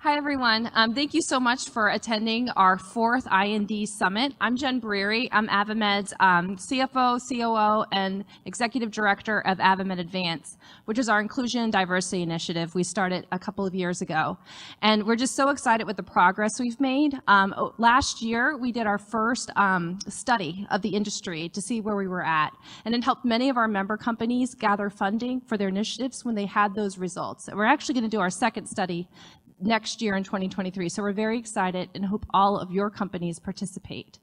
Hi, everyone. Thank you so much for attending our fourth I&D Summit. I'm Jen Breary. I'm AdvaMed's CFO, COO, and Executive Director of AdvaMed Advance, which is our inclusion and diversity initiative we started a couple of years ago. And we're just so excited with the progress we've made. Last year, we did our first study of the industry to see where we were at. And it helped many of our member companies gather funding for their initiatives when they had those results. And we're actually going to do our second study next year in 2023. So we're very excited and hope all of your companies participate.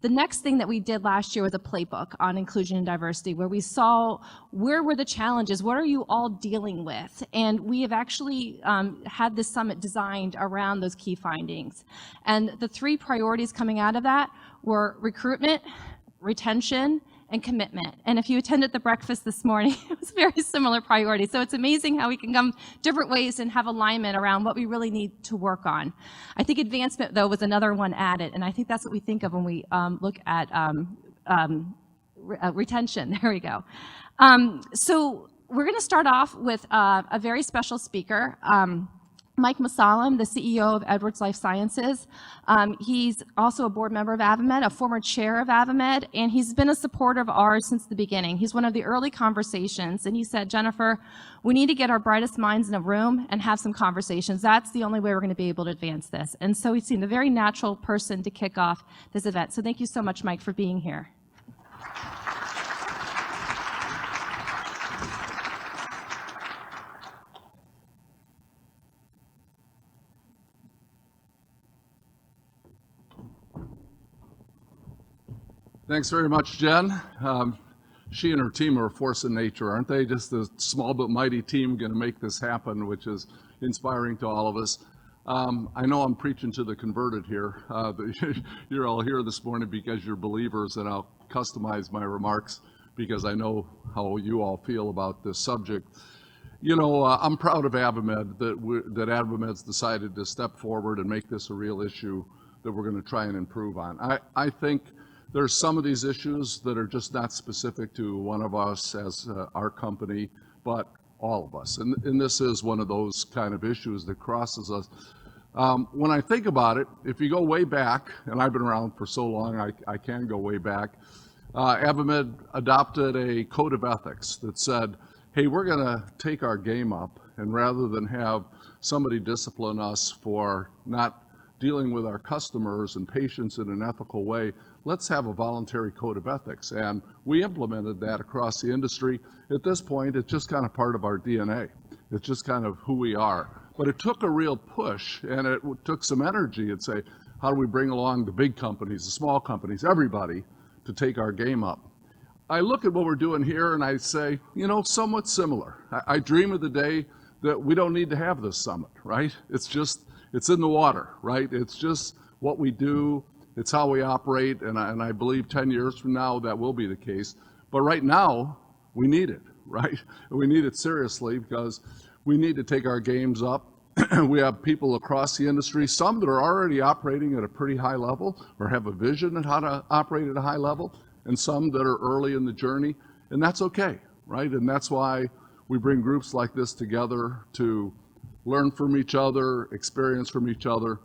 The next thing that we did last year was a playbook on inclusion and diversity, where we saw where were the challenges, what are you all dealing with? And we have actually had this summit designed around those key findings. And the three priorities coming out of that were recruitment, retention, and commitment. And if you attended the breakfast this morning, it was very similar priorities. So it's amazing how we can come different ways and have alignment around what we really need to work on. I think advancement, though, was another one added, and I think that's what we think of when we look at retention. There we go. So we're going to start off with a very special speaker. Mike Musalem, the CEO of Edwards Life Sciences. He's also a board member of AdvaMed, a former chair of AdvaMed, and he's been a supporter of ours since the beginning. He's one of the early conversations, and he said, Jennifer, we need to get our brightest minds in a room and have some conversations. That's the only way we're going to be able to advance this. And so he seemed a very natural person to kick off this event. So thank you so much, Mike, for being here. Thanks very much, Jen. She and her team are a force in nature, aren't they? Just a small but mighty team going to make this happen, which is inspiring to all of us. I know I'm preaching to the converted here. You're all here this morning because you're believers, and I'll customize my remarks because I know how you all feel about this subject. You know, I'm proud of AdvaMed, that AdvaMed's decided to step forward and make this a real issue that we're going to try and improve on. I think there's some of these issues that are just not specific to one of us as our company, but all of us. And this is one of those kind of issues that crosses us. When I think about it, if you go way back, and I've been around for so long, I can go way back, AdvaMed adopted a code of ethics that said, hey, we're going to take our game up, and rather than have somebody discipline us for not dealing with our customers and patients in an ethical way, let's have a voluntary code of ethics. And we implemented that across the industry. At this point, it's just kind of part of our DNA. It's just kind of who we are. But it took a real push, and it took some energy and say, how do we bring along the big companies, the small companies, everybody to take our game up? I look at what we're doing here and I say, you know, somewhat similar. I dream of the day that we don't need to have this summit, right? It's in the water, right? It's just what we do. It's how we operate, and I believe 10 years from now that will be the case. But right now, we need it, right? We need it seriously because we need to take our games up. We have people across the industry, some that are already operating at a pretty high level or have a vision on how to operate at a high level, and some that are early in the journey, and that's okay, right? And that's why we bring groups like this together to learn from each other, experience from each other.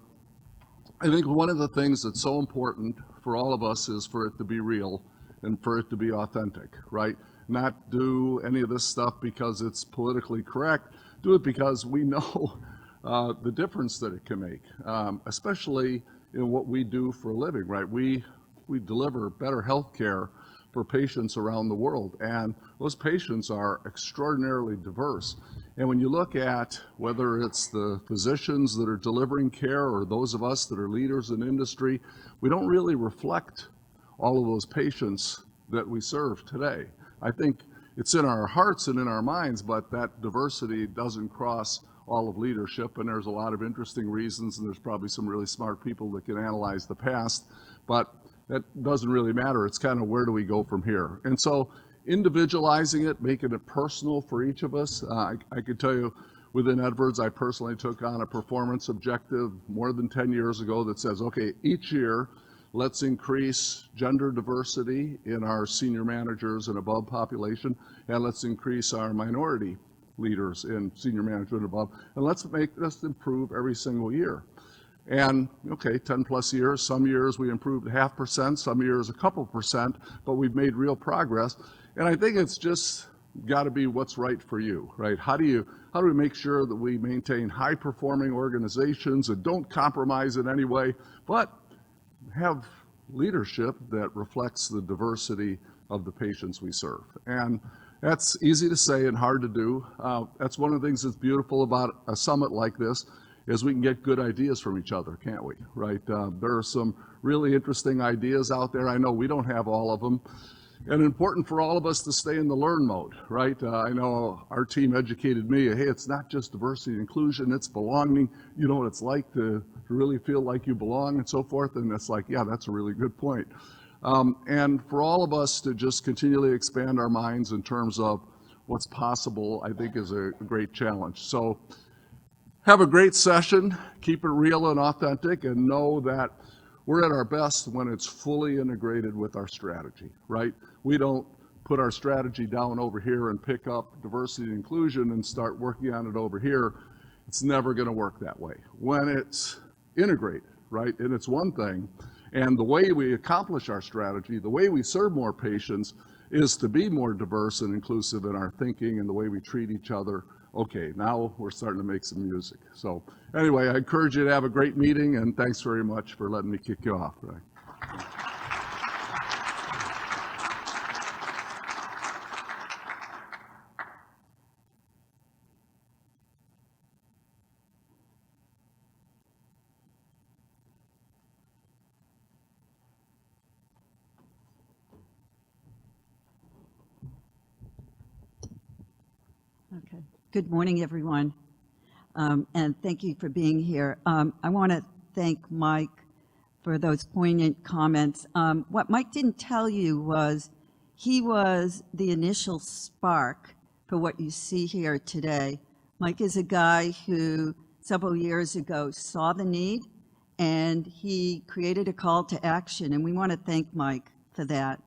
I think one of the things that's so important for all of us is for it to be real and for it to be authentic, right? Not do any of this stuff because it's politically correct. Do it because we know the difference that it can make, especially in what we do for a living, right? We deliver better health care for patients around the world, and those patients are extraordinarily diverse. And when you look at whether it's the physicians that are delivering care or those of us that are leaders in industry, we don't really reflect all of those patients that we serve today. I think it's in our hearts and in our minds, but that diversity doesn't cross all of leadership, and there's a lot of interesting reasons, and there's probably some really smart people that can analyze the past, but that doesn't really matter. It's kind of where do we go from here? And so individualizing it, making it personal for each of us. I could tell you within Edwards, I personally took on a performance objective more than 10 years ago that says, okay, each year, let's increase gender diversity in our senior managers and above population, and let's increase our minority leaders in senior management above, and let's improve every single year. And okay, 10 plus years, some years we improved 0.5%, some years a couple percent, but we've made real progress. And I think it's just got to be what's right for you, right? How do we make sure that we maintain high performing organizations and don't compromise in any way, but have leadership that reflects the diversity of the patients we serve? And that's easy to say and hard to do. That's one of the things that's beautiful about a summit like this, is we can get good ideas from each other, can't we, right? There are some really interesting ideas out there. I know we don't have all of them. And important for all of us to stay in the learn mode, right? I know our team educated me, hey, it's not just diversity and inclusion, it's belonging. You know what it's like to really feel like you belong and so forth. And it's like, yeah, that's a really good point. And for all of us to just continually expand our minds in terms of what's possible, I think is a great challenge. So have a great session, keep it real and authentic, and know that we're at our best when it's fully integrated with our strategy, right? We don't put our strategy down over here and pick up diversity and inclusion and start working on it over here. It's never going to work that way. When it's integrated, right, and it's one thing, and the way we accomplish our strategy, the way we serve more patients, is to be more diverse and inclusive in our thinking and the way we treat each other. Okay, now we're starting to make some music. So anyway, I encourage you to have a great meeting, and thanks very much for letting me kick you off. Right? Okay. Good morning, everyone, and thank you for being here. I want to thank Mike for those poignant comments. What Mike didn't tell you was he was the initial spark for what you see here today. Mike is a guy who several years ago saw the need, and he created a call to action, and we want to thank Mike for that.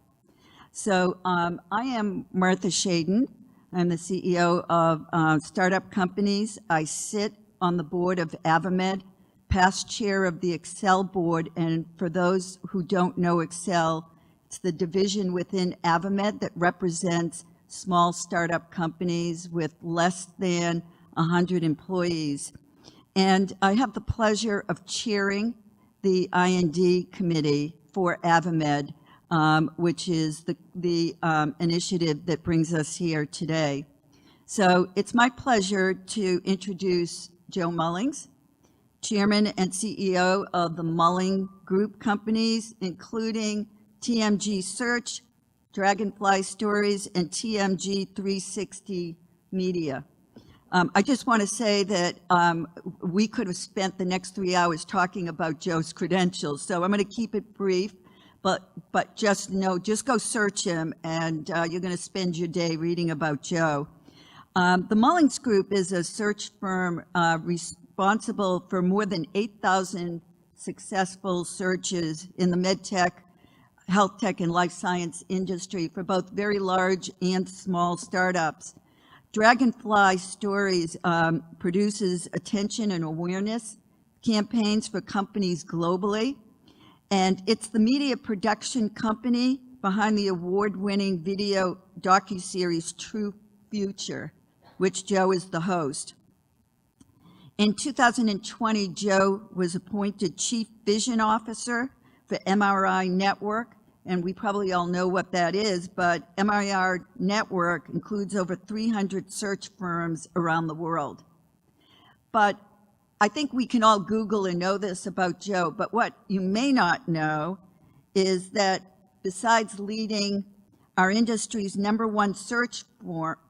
So I am Martha Shaden. I'm the CEO of startup companies. I sit on the board of AdvaMed, past chair of the Excel board, and for those who don't know Excel, it's the division within AdvaMed that represents small startup companies with less than 100 employees. And I have the pleasure of chairing the I&D committee for AdvaMed, which is the initiative that brings us here today. So it's my pleasure to introduce Joe Mullings, Chairman and CEO of the Mulling Group companies, including TMG Search, Dragonfly Stories, and TMG 360 Media. I just want to say that we could have spent the next 3 hours talking about Joe's credentials, so I'm going to keep it brief. But just know, just go search him, and you're going to spend your day reading about Joe. The Mullings Group is a search firm responsible for more than 8,000 successful searches in the med tech, health tech, and life science industry for both very large and small startups. Dragonfly Stories produces attention and awareness campaigns for companies globally. And it's the media production company behind the award-winning video docuseries True Future, which Joe is the host. In 2020, Joe was appointed Chief Vision Officer for MRI Network, and we probably all know what that is, but MRI Network includes over 300 search firms around the world. But I think we can all Google and know this about Joe, but what you may not know is that besides leading our industry's #1 search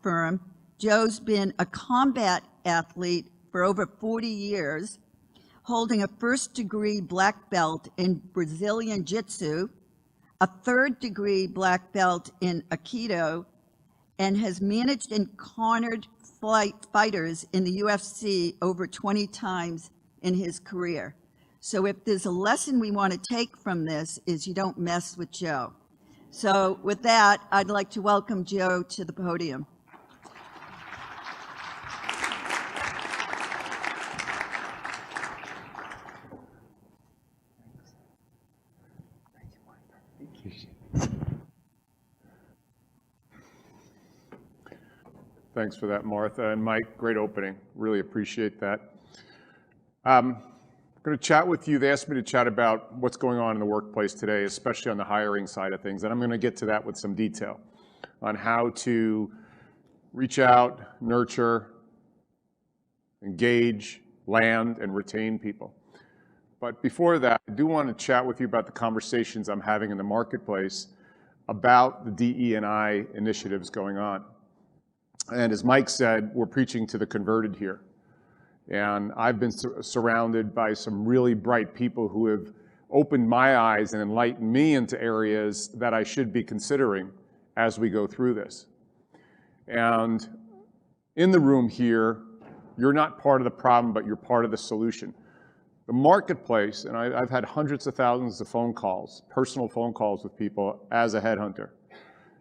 firm, Joe's been a combat athlete for over 40 years, holding a first-degree black belt in Brazilian Jiu-Jitsu, a third-degree black belt in Aikido, and has managed and cornered fighters in the UFC over 20 times in his career. So if there's a lesson we want to take from this, is you don't mess with Joe. So with that, I'd like to welcome Joe to the podium. Thanks for that, Martha. And Mike, great opening. Really appreciate that. I'm going to chat with you. They asked me to chat about what's going on in the workplace today, especially on the hiring side of things. And I'm going to get to that with some detail on how to reach out, nurture, engage, land, and retain people. But before that, I do want to chat with you about the conversations I'm having in the marketplace about the DE&I initiatives going on. And as Mike said, we're preaching to the converted here. And I've been surrounded by some really bright people who have opened my eyes and enlightened me into areas that I should be considering as we go through this. And in the room here, you're not part of the problem, but you're part of the solution. The marketplace, and I've had hundreds of thousands of phone calls, personal phone calls with people as a headhunter,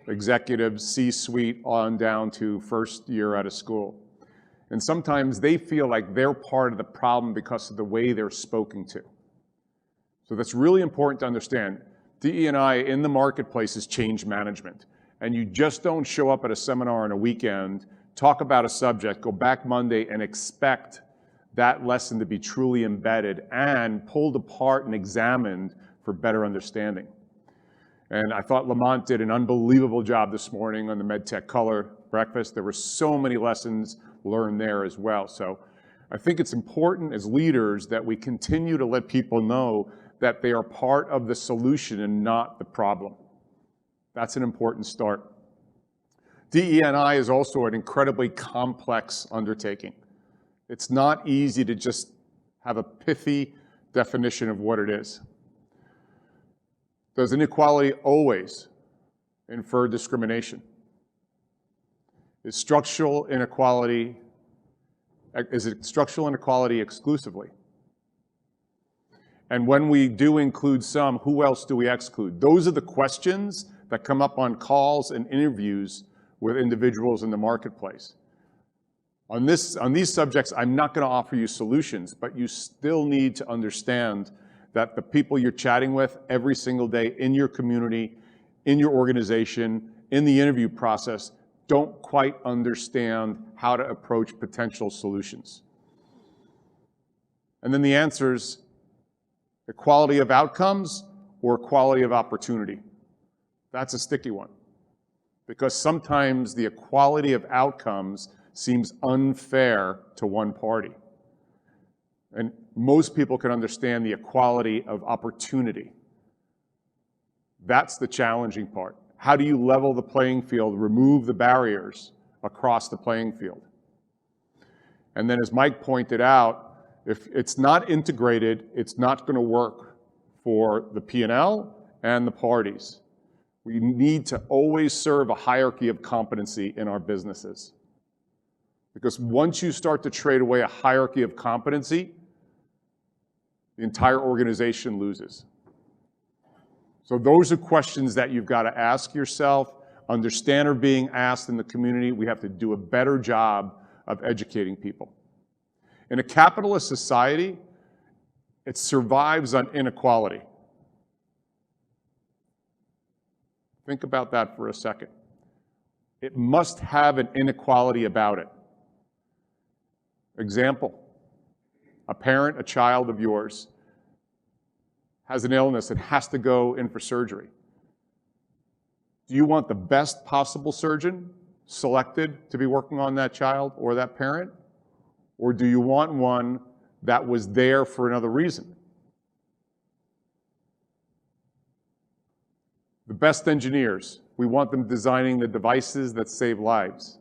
executives, C-suite, on down to first year out of school. And sometimes they feel like they're part of the problem because of the way they're spoken to. So that's really important to understand. DE&I in the marketplace is change management. And you just don't show up at a seminar on a weekend, talk about a subject, go back Monday and expect that lesson to be truly embedded and pulled apart and examined for better understanding. And I thought Lamont did an unbelievable job this morning on the MedTech Color Breakfast. There were so many lessons learned there as well. So I think it's important as leaders that we continue to let people know that they are part of the solution and not the problem. That's an important start. DE&I is also an incredibly complex undertaking. It's not easy to just have a pithy definition of what it is. Does inequality always infer discrimination? Is it structural inequality exclusively? And when we do include some, who else do we exclude? Those are the questions that come up on calls and interviews with individuals in the marketplace. On these subjects, I'm not going to offer you solutions, but you still need to understand that the people you're chatting with every single day in your community, in your organization, in the interview process, don't quite understand how to approach potential solutions. And then the answers, equality of outcomes or equality of opportunity. That's a sticky one, because sometimes the equality of outcomes seems unfair to one party. And most people can understand the equality of opportunity. That's the challenging part. How do you level the playing field, remove the barriers across the playing field? And then as Mike pointed out, if it's not integrated, it's not going to work for the P&L and the parties. We need to always serve a hierarchy of competency in our businesses. Because once you start to trade away a hierarchy of competency, the entire organization loses. So those are questions that you've got to ask yourself, understand are being asked in the community. We have to do a better job of educating people. In a capitalist society, it survives on inequality. Think about that for a second. It must have an inequality about it. Example, a parent, a child of yours, has an illness and has to go in for surgery. Do you want the best possible surgeon selected to be working on that child or that parent? Or do you want one that was there for another reason? The best engineers, we want them designing the devices that save lives.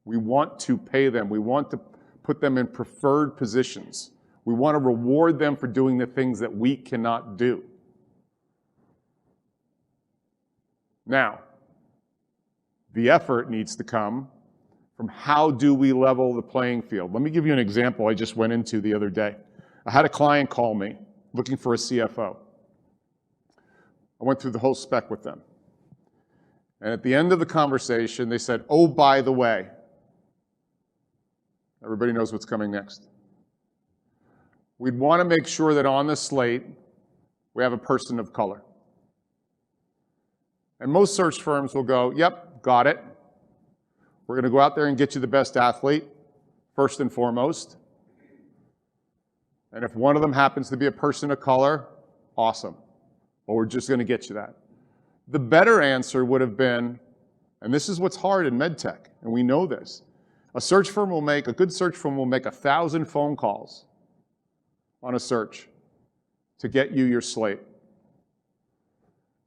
We want to pay them. We want to put them in preferred positions. We want to reward them for doing the things that we cannot do. Now, the effort needs to come from how do we level the playing field. Let me give you an example I just went into the other day. I had a client call me looking for a CFO. I went through the whole spec with them. And at the end of the conversation, they said, oh, by the way, everybody knows what's coming next. We'd want to make sure that on the slate, we have a person of color. And most search firms will go, yep, got it. We're going to go out there and get you the best athlete, first and foremost. And if one of them happens to be a person of color, awesome. Well, we're just going to get you that. The better answer would have been, and this is what's hard in med tech, and we know this, a good search firm will make 1,000 phone calls on a search to get you your slate.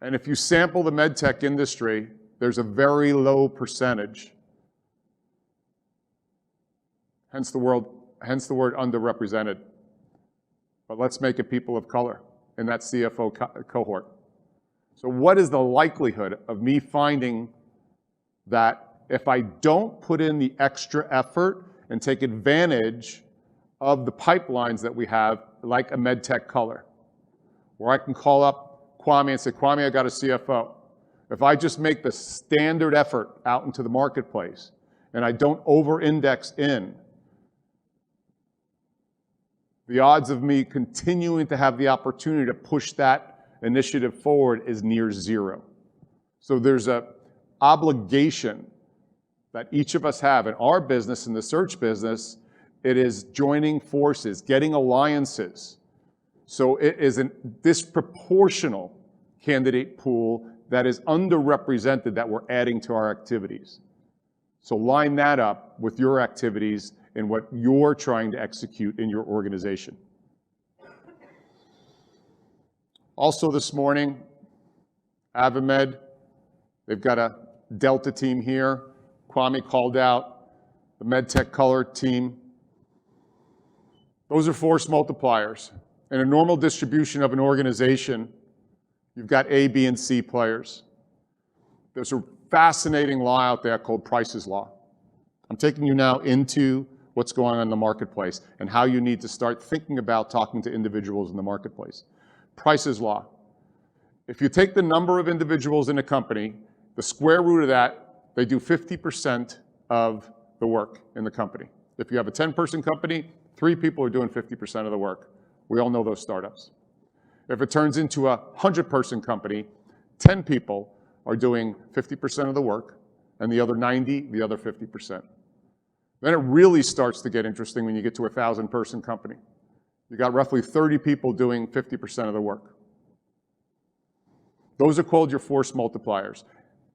And if you sample the med tech industry, there's a very low percentage, hence the word underrepresented. But let's make it people of color in that CFO cohort. So what is the likelihood of me finding that if I don't put in the extra effort and take advantage of the pipelines that we have, like a med tech color, where I can call up Kwame and say, Kwame, I got a CFO. If I just make the standard effort out into the marketplace and I don't over-index in, the odds of me continuing to have the opportunity to push that initiative forward is near zero. So there's an obligation that each of us have in our business, in the search business. It is joining forces, getting alliances. So it is a disproportional candidate pool that is underrepresented that we're adding to our activities. So line that up with your activities and what you're trying to execute in your organization. Also this morning, AdvaMed, they've got a Delta team here. Kwame called out the MedTech Color team. Those are force multipliers. In a normal distribution of an organization, you've got A, B, and C players. There's a fascinating law out there called Price's Law. I'm taking you now into what's going on in the marketplace and how you need to start thinking about talking to individuals in the marketplace. Price's Law. If you take the number of individuals in a company, the square root of that, they do 50% of the work in the company. If you have a 10-person company, 3 people are doing 50% of the work. We all know those startups. If it turns into a 100-person company, 10 people are doing 50% of the work, and the other 90, the other 50%. Then it really starts to get interesting when you get to a 1,000-person company. You got roughly 30 people doing 50% of the work. Those are called your force multipliers.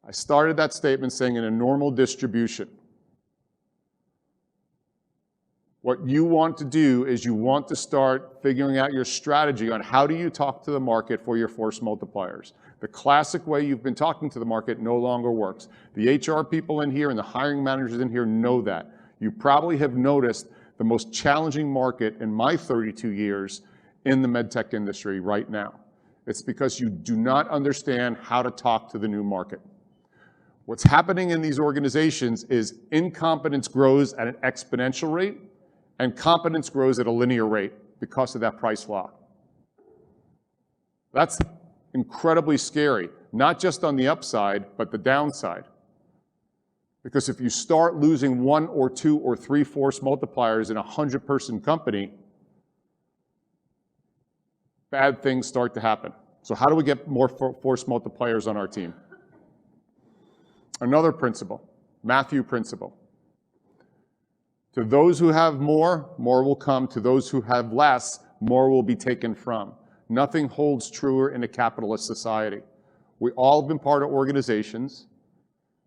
I started that statement saying in a normal distribution, what you want to do is you want to start figuring out your strategy on how do you talk to the market for your force multipliers. The classic way you've been talking to the market no longer works. The HR people in here and the hiring managers in here know that. You probably have noticed the most challenging market in my 32 years in the medtech industry right now. It's because you do not understand how to talk to the new market. What's happening in these organizations is incompetence grows at an exponential rate and competence grows at a linear rate because of that Price Law. That's incredibly scary, not just on the upside, but the downside. Because if you start losing 1 or 2 or 3 force multipliers in a 100-person company, bad things start to happen. So how do we get more force multipliers on our team? Another principle, Matthew principle. To those who have more, more will come. To those who have less, more will be taken from. Nothing holds truer in a capitalist society. We all have been part of organizations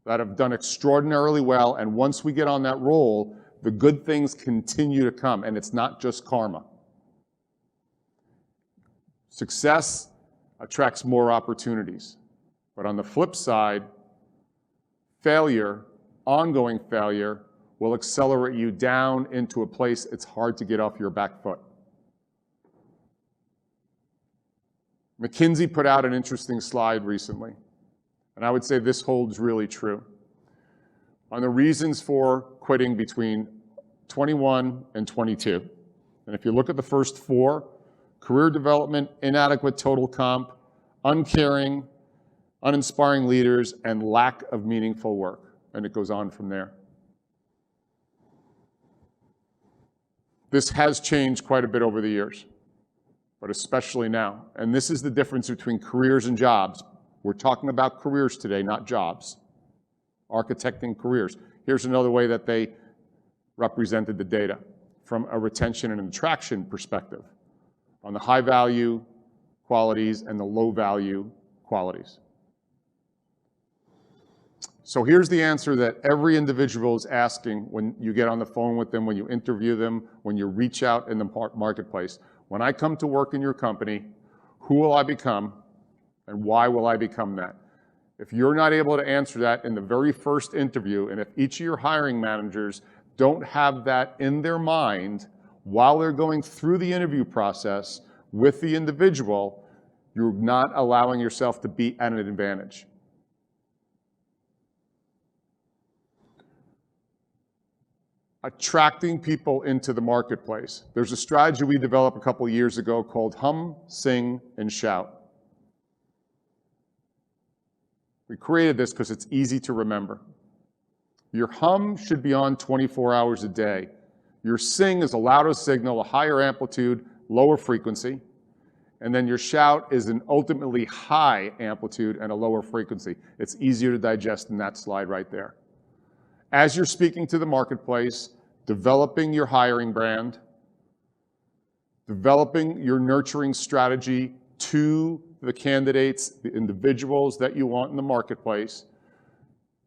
that have done extraordinarily well, and once we get on that roll, the good things continue to come, and it's not just karma. Success attracts more opportunities, but on the flip side, failure, ongoing failure, will accelerate you down into a place it's hard to get off your back foot. McKinsey put out an interesting slide recently, and I would say this holds really true. On the reasons for quitting between 21 and 22. And if you look at the first 4, career development, inadequate total comp, uncaring, uninspiring leaders, and lack of meaningful work. And it goes on from there. This has changed quite a bit over the years, but especially now. And this is the difference between careers and jobs. We're talking about careers today, not jobs. Architecting careers. Here's another way that they represented the data from a retention and attraction perspective on the high value qualities and the low value qualities. So here's the answer that every individual is asking when you get on the phone with them, when you interview them, when you reach out in the marketplace. When I come to work in your company, who will I become and why will I become that? If you're not able to answer that in the very first interview, and if each of your hiring managers don't have that in their mind while they're going through the interview process with the individual, you're not allowing yourself to be at an advantage. Attracting people into the marketplace. There's a strategy we developed a couple of years ago called hum, sing, and shout. We created this because it's easy to remember. Your hum should be on 24 hours a day. Your sing is a louder signal, a higher amplitude, lower frequency. And then your shout is an ultimately high amplitude and a lower frequency. It's easier to digest in that slide right there. As you're speaking to the marketplace, developing your hiring brand, developing your nurturing strategy to the candidates, the individuals that you want in the marketplace,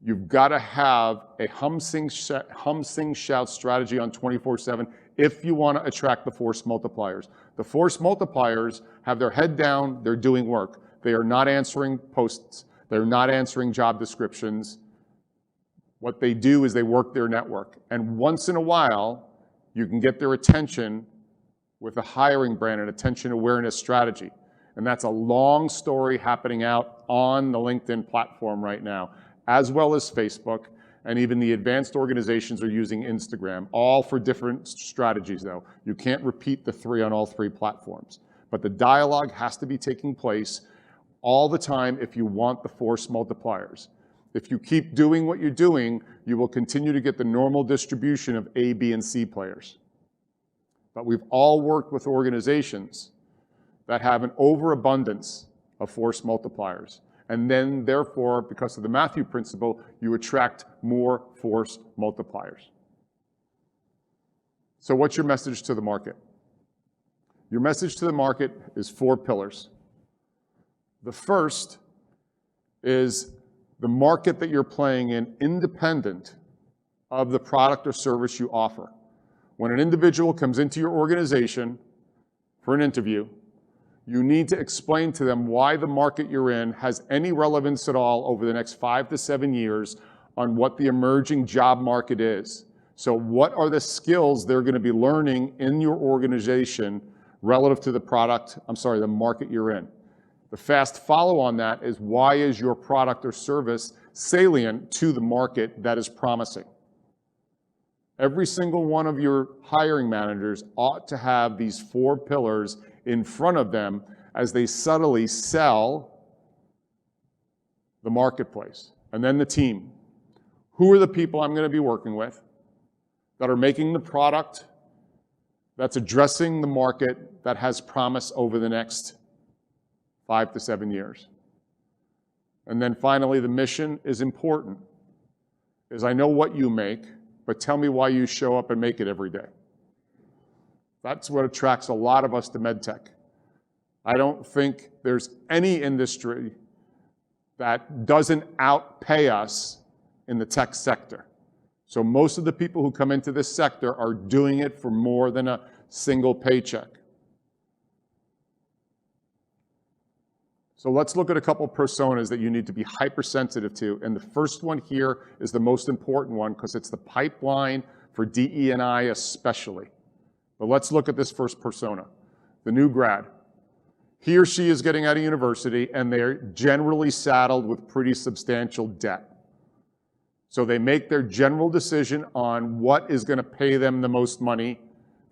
you've got to have a hum, sing, shout strategy on 24/7 if you want to attract the force multipliers. The force multipliers have their head down, they're doing work. They are not answering posts, they're not answering job descriptions. What they do is they work their network. And once in a while, you can get their attention with a hiring brand and attention awareness strategy. And that's a long story happening out on the LinkedIn platform right now, as well as Facebook, and even the advanced organizations are using Instagram, all for different strategies though. You can't repeat the three on all three platforms. But the dialogue has to be taking place all the time if you want the force multipliers. If you keep doing what you're doing, you will continue to get the normal distribution of A, B, and C players. But we've all worked with organizations that have an overabundance of force multipliers. And then, therefore, because of the Matthew principle, you attract more force multipliers. So what's your message to the market? Your message to the market is 4 pillars. The first is the market that you're playing in independent of the product or service you offer. When an individual comes into your organization for an interview, you need to explain to them why the market you're in has any relevance at all over the next 5 to 7 years on what the emerging job market is. So what are the skills they're going to be learning in your organization relative to the market you're in. The fast follow on that is, why is your product or service salient to the market that is promising? Every single one of your hiring managers ought to have these 4 pillars in front of them as they subtly sell the marketplace. And then the team. Who are the people I'm going to be working with that are making the product that's addressing the market that has promise over the next 5 to 7 years? And then finally, the mission is important. Is I know what you make, but tell me why you show up and make it every day. That's what attracts a lot of us to MedTech. I don't think there's any industry that doesn't outpay us in the tech sector. So most of the people who come into this sector are doing it for more than a single paycheck. So let's look at a couple of personas that you need to be hypersensitive to. And the first one here is the most important one because it's the pipeline for DE&I especially. But let's look at this first persona, the new grad. He or she is getting out of university and they're generally saddled with pretty substantial debt. So they make their general decision on what is going to pay them the most money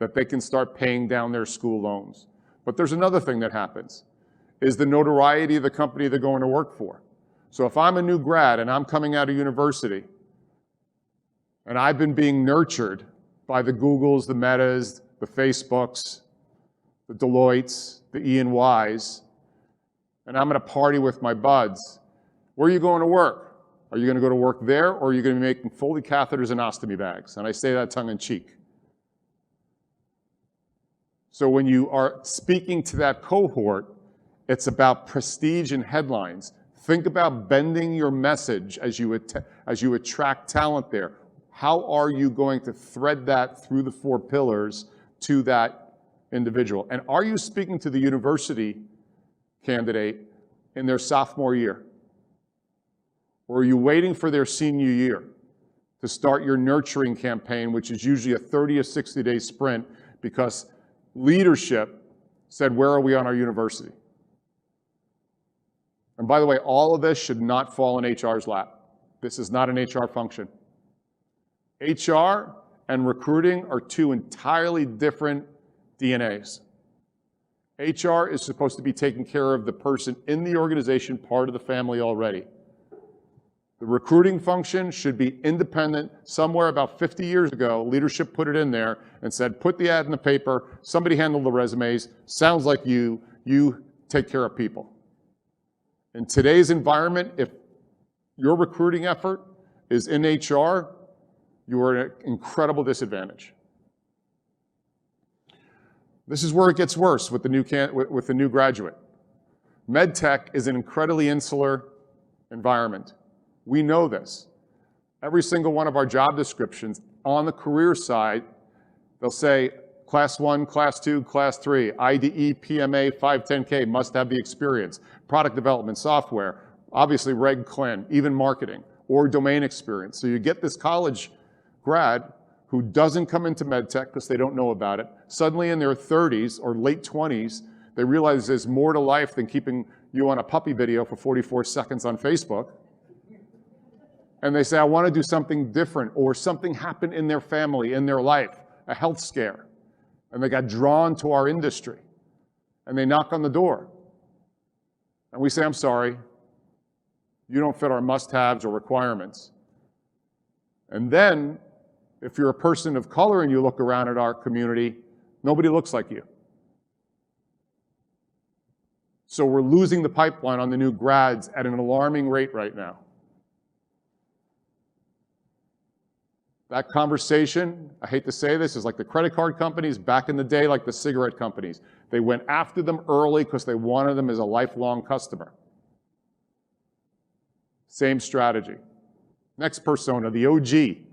that they can start paying down their school loans. But there's another thing that happens, is the notoriety of the company they're going to work for. So if I'm a new grad and I'm coming out of university and I've been being nurtured by the Googles, the Metas, the Facebooks, the Deloittes, the E&Ys, and I'm going to party with my buds, where are you going to work? Are you going to go to work there, or are you going to be making Foley catheters and ostomy bags? And I say that tongue in cheek. So when you are speaking to that cohort, it's about prestige and headlines. Think about bending your message as you attract talent there. How are you going to thread that through the 4 pillars to that individual? And are you speaking to the university candidate in their sophomore year? Or are you waiting for their senior year to start your nurturing campaign, which is usually a 30 or 60-day sprint, because leadership said, where are we on our university? And by the way, all of this should not fall in HR's lap. This is not an HR function. HR and recruiting are 2 entirely different DNAs. HR is supposed to be taking care of the person in the organization, part of the family already. The recruiting function should be independent. Somewhere about 50 years ago, leadership put it in there and said, put the ad in the paper, somebody handle the resumes, sounds like you take care of people. In today's environment, if your recruiting effort is in HR, you are at an incredible disadvantage. This is where it gets worse with the new graduate. MedTech is an incredibly insular environment. We know this. Every single one of our job descriptions on the career side, they'll say Class 1, Class 2, Class 3, IDE, PMA, 510K, must have the experience, product development, software, obviously Reg Clin, even marketing, or domain experience. So you get this college grad who doesn't come into MedTech because they don't know about it. Suddenly in their 30s or late 20s, they realize there's more to life than keeping you on a puppy video for 44 seconds on Facebook. And they say, I want to do something different, or something happened in their family, in their life, a health scare. And they got drawn to our industry. And they knock on the door. And we say, I'm sorry, you don't fit our must-haves or requirements. And then, if you're a person of color and you look around at our community, nobody looks like you. So we're losing the pipeline on the new grads at an alarming rate right now. That conversation, I hate to say this, is like the credit card companies back in the day, like the cigarette companies. They went after them early because they wanted them as a lifelong customer. Same strategy. Next persona, the OG.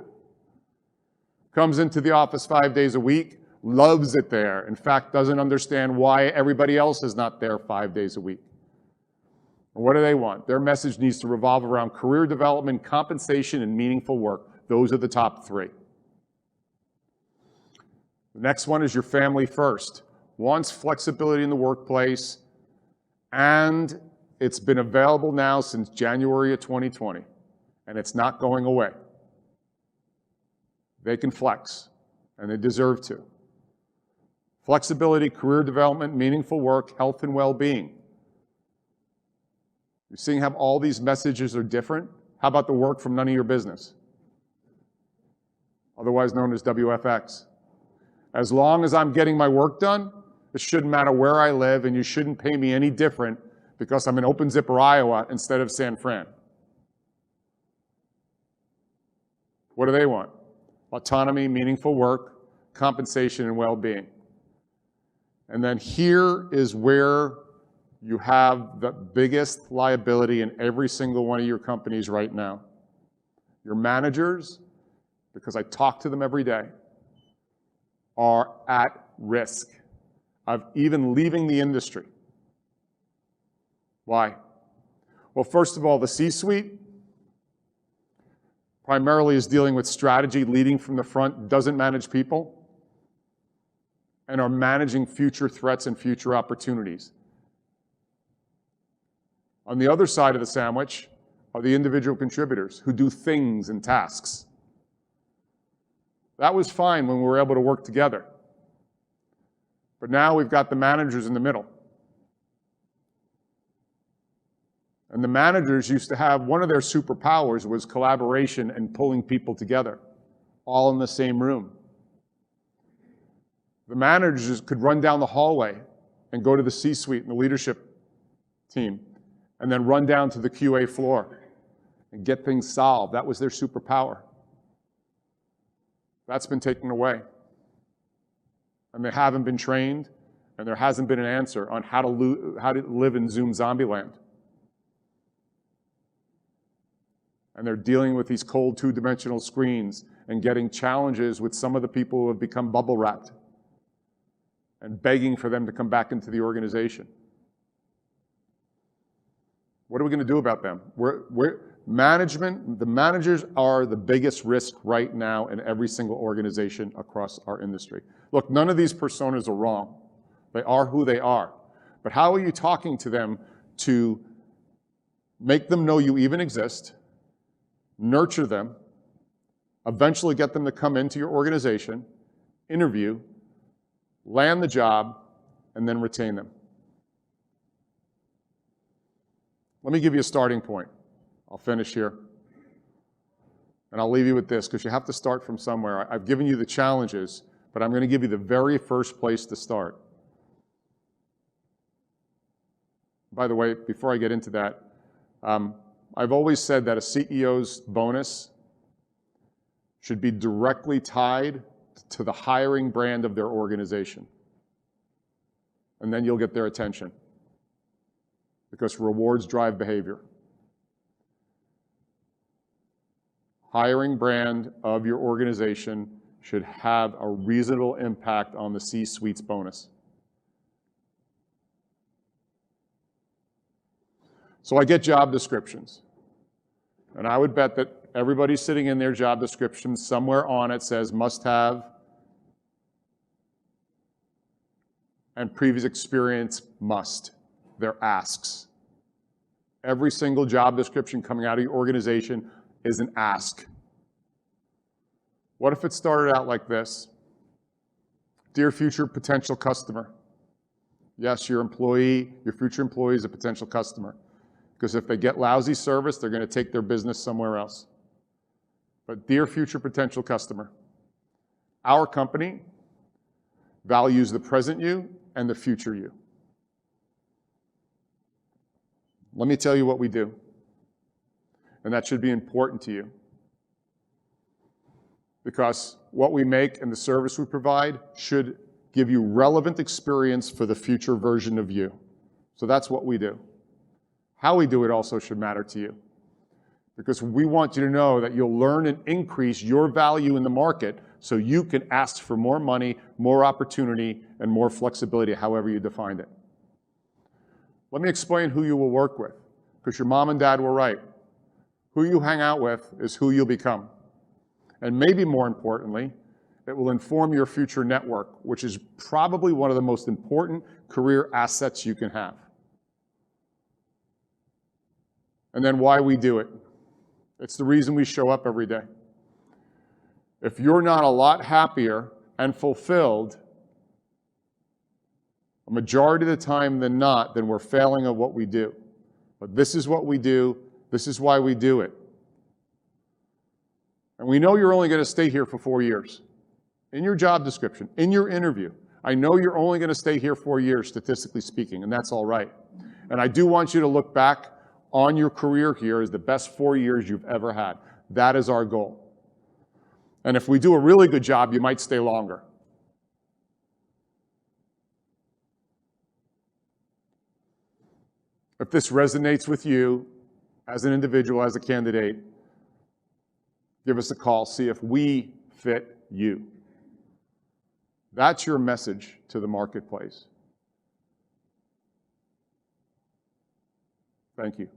Comes into the office 5 days a week, loves it there. In fact, doesn't understand why everybody else is not there 5 days a week. And what do they want? Their message needs to revolve around career development, compensation, and meaningful work. Those are the top 3. The next one is your family first. Wants flexibility in the workplace, and it's been available now since January of 2020, and it's not going away. They can flex, and they deserve to. Flexibility, career development, meaningful work, health and well-being. You're seeing how all these messages are different? How about the work from none of your business? Otherwise known as WFX. As long as I'm getting my work done, it shouldn't matter where I live, and you shouldn't pay me any different because I'm in Open Zipper, Iowa instead of San Fran. What do they want? Autonomy, meaningful work, compensation, and well-being. And then here is where you have the biggest liability in every single one of your companies right now. Your managers, because I talk to them every day, are at risk of even leaving the industry. Why? Well, first of all, the C-suite primarily is dealing with strategy, leading from the front, doesn't manage people, and are managing future threats and future opportunities. On the other side of the sandwich are the individual contributors who do things and tasks. That was fine when we were able to work together. But now we've got the managers in the middle. And the managers used to have, one of their superpowers was collaboration and pulling people together, all in the same room. The managers could run down the hallway and go to the C-suite and the leadership team, and then run down to the QA floor and get things solved. That was their superpower. That's been taken away. And they haven't been trained, and there hasn't been an answer on how to live in Zoom zombie land. And they're dealing with these cold two-dimensional screens and getting challenges with some of the people who have become bubble wrapped and begging for them to come back into the organization. What are we going to do about them? The managers are the biggest risk right now in every single organization across our industry. Look, none of these personas are wrong. They are who they are. But how are you talking to them to make them know you even exist, nurture them, eventually get them to come into your organization, interview, land the job, and then retain them? Let me give you a starting point. I'll finish here. And I'll leave you with this, because you have to start from somewhere. I've given you the challenges, but I'm going to give you the very first place to start. By the way, before I get into that, I've always said that a CEO's bonus should be directly tied to the hiring brand of their organization. And then you'll get their attention, because rewards drive behavior. Hiring brand of your organization should have a reasonable impact on the C-suite's bonus. So I get job descriptions, and I would bet that everybody sitting in their job description, somewhere on it says must have and previous experience must. They're asks. Every single job description coming out of your organization is an ask. What if it started out like this? Dear future potential customer. Yes, your future employee is a potential customer. Because if they get lousy service, they're going to take their business somewhere else. But dear future potential customer, our company values the present you and the future you. Let me tell you what we do. And that should be important to you. Because what we make and the service we provide should give you relevant experience for the future version of you. So that's what we do. How we do it also should matter to you. Because we want you to know that you'll learn and increase your value in the market so you can ask for more money, more opportunity, and more flexibility, however you defined it. Let me explain who you will work with, because your mom and dad were right. Who you hang out with is who you'll become. And maybe more importantly, it will inform your future network, which is probably one of the most important career assets you can have. And then why we do it. It's the reason we show up every day. If you're not a lot happier and fulfilled, a majority of the time than not, then we're failing at what we do. But this is what we do. This is why we do it. And we know you're only going to stay here for 4 years. In your job description, in your interview, I know you're only going to stay here 4 years, statistically speaking, and that's all right. And I do want you to look back on your career here as the best 4 years you've ever had. That is our goal. And if we do a really good job, you might stay longer. If this resonates with you as an individual, as a candidate, give us a call, see if we fit you. That's your message to the marketplace. Thank you.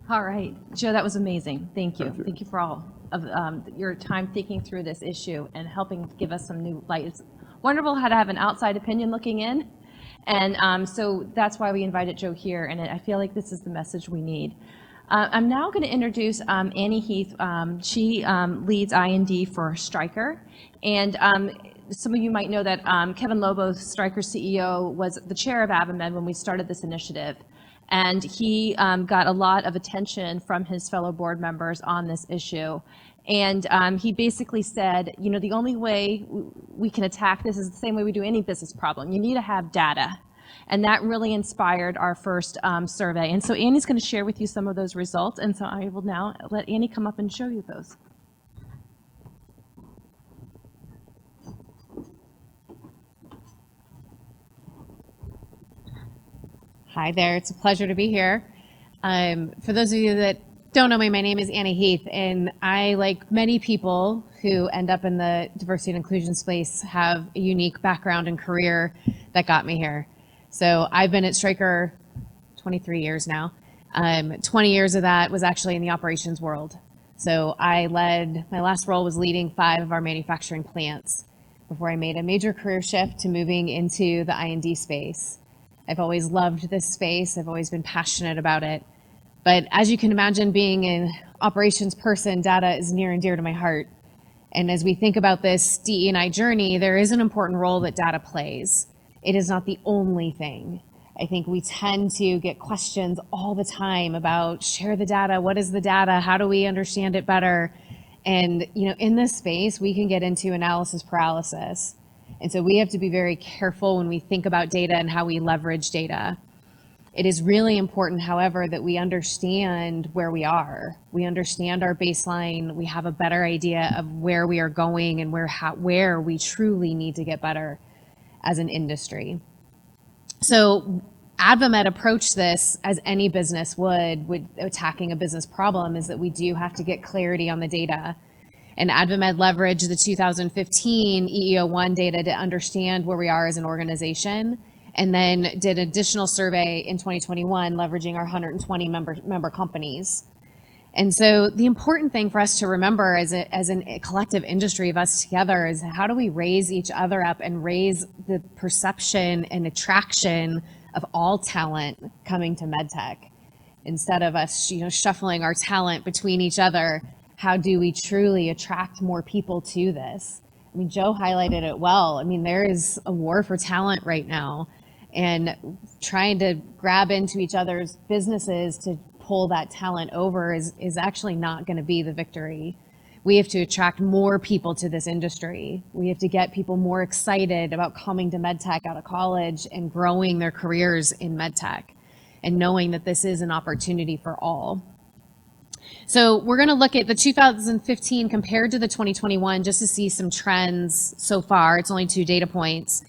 All right, Joe, that was amazing. Thank you. Thank you. Thank you for all of your time thinking through this issue and helping give us some new light. It's wonderful how to have an outside opinion looking in. And so that's why we invited Joe here, and I feel like this is the message we need. I'm now going to introduce Annie Heath. She leads I&D for Stryker. And some of you might know that Kevin Lobo, Stryker CEO, was the chair of AdvaMed when we started this initiative. And he got a lot of attention from his fellow board members on this issue. And he basically said, you know, the only way we can attack this is the same way we do any business problem. You need to have data. And that really inspired our first survey. And so Annie's going to share with you some of those results. And so I will now let Annie come up and show you those. Hi there, it's a pleasure to be here. For those of you that don't know me, my name is Annie Heath, and I, like many people who end up in the diversity and inclusion space, have a unique background and career that got me here. So I've been at Stryker 23 years now. 20 years of that was actually in the operations world. So my last role was leading 5 of our manufacturing plants before I made a major career shift to moving into the I&D space. I've always loved this space. I've always been passionate about it. But as you can imagine, being an operations person, data is near and dear to my heart. And as we think about this DE&I journey, there is an important role that data plays. It is not the only thing. I think we tend to get questions all the time about share the data, what is the data, how do we understand it better? And you know, in this space, we can get into analysis paralysis. And so we have to be very careful when we think about data and how we leverage data. It is really important, however, that we understand where we are. We understand our baseline. We have a better idea of where we are going and where we truly need to get better as an industry. So AdvaMed approached this as any business would with attacking a business problem, is that we do have to get clarity on the data. And AdvaMed leveraged the 2015 EEO1 data to understand where we are as an organization, and then did an additional survey in 2021, leveraging our 120 member companies. And so the important thing for us to remember as a collective industry of us together is, how do we raise each other up and raise the perception and attraction of all talent coming to MedTech? Instead of us, you know, shuffling our talent between each other, how do we truly attract more people to this? I mean, Joe highlighted it well. I mean, there is a war for talent right now, and trying to grab into each other's businesses to pull that talent over is actually not going to be the victory. We have to attract more people to this industry. We have to get people more excited about coming to MedTech out of college and growing their careers in MedTech, and knowing that this is an opportunity for all. So we're going to look at the 2015 compared to the 2021 just to see some trends so far. It's only 2 data points.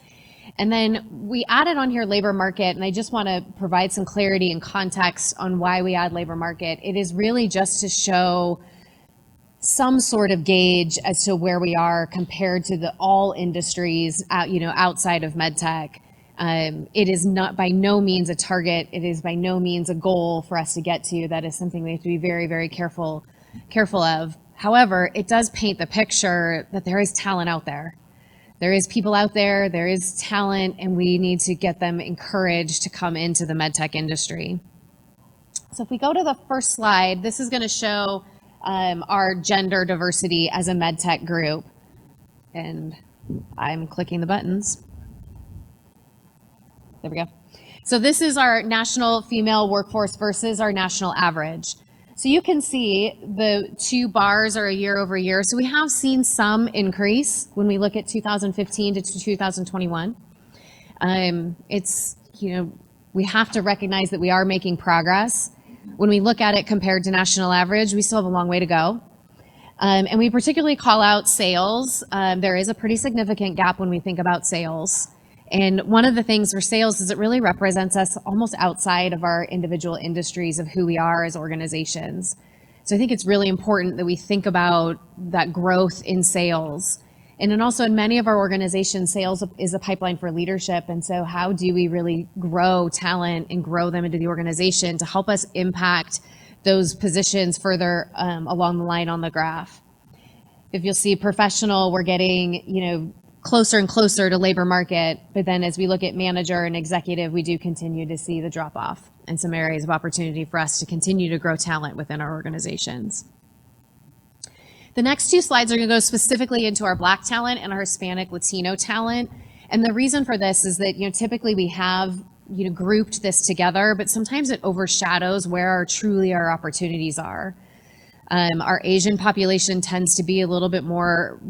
And then we added on here labor market, and I just want to provide some clarity and context on why we add labor market. It is really just to show some sort of gauge as to where we are compared to all industries outside of MedTech. It is not by no means a target. It is by no means a goal for us to get to. That is something we have to be very, very careful of. However, it does paint the picture that there is talent out there. There is people out there, there is talent, and we need to get them encouraged to come into the MedTech industry. So if we go to the first slide, this is going to show our gender diversity as a MedTech group. And I'm clicking the buttons. There we go. So this is our national female workforce versus our national average. So you can see the 2 bars are a year over year. So we have seen some increase when we look at 2015 to 2021. We have to recognize that we are making progress. When we look at it compared to national average, we still have a long way to go. And we particularly call out sales. There is a pretty significant gap when we think about sales. And one of the things for sales is it really represents us almost outside of our individual industries of who we are as organizations. So I think it's really important that we think about that growth in sales. And then also in many of our organizations, sales is a pipeline for leadership. And so how do we really grow talent and grow them into the organization to help us impact those positions further along the line on the graph? If you'll see professional, we're getting, closer and closer to labor market, but then as we look at manager and executive, we do continue to see the drop off and some areas of opportunity for us to continue to grow talent within our organizations. The next 2 slides are going to go specifically into our Black talent and our Hispanic Latino talent. And the reason for this is that, typically we have grouped this together, but sometimes it overshadows where our opportunities are. Our Asian population tends to be a little bit more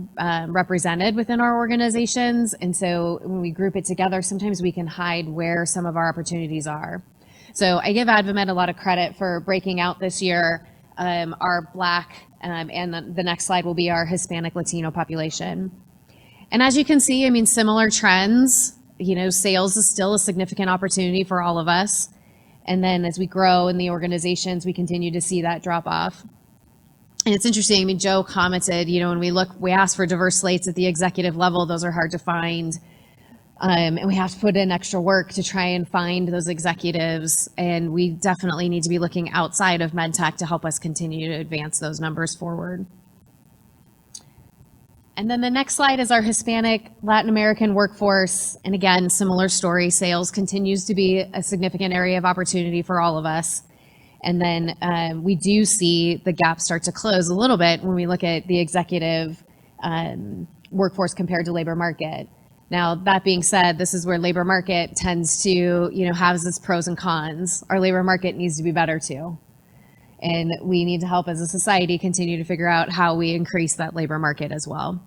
represented within our organizations. And so when we group it together, sometimes we can hide where some of our opportunities are. So I give AdvaMed a lot of credit for breaking out this year our Black, and the next slide will be our Hispanic Latino population. And as you can see, I mean, similar trends, sales is still a significant opportunity for all of us. And then as we grow in the organizations, we continue to see that drop off. And it's interesting, I mean, Joe commented, when we ask for diverse slates at the executive level, those are hard to find. And we have to put in extra work to try and find those executives. And we definitely need to be looking outside of MedTech to help us continue to advance those numbers forward. And then the next slide is our Hispanic Latin American workforce. And again, similar story, sales continues to be a significant area of opportunity for all of us. And then we do see the gap start to close a little bit when we look at the executive workforce compared to labor market. Now, that being said, this is where labor market tends to, have its pros and cons. Our labor market needs to be better too. And we need to help as a society continue to figure out how we increase that labor market as well.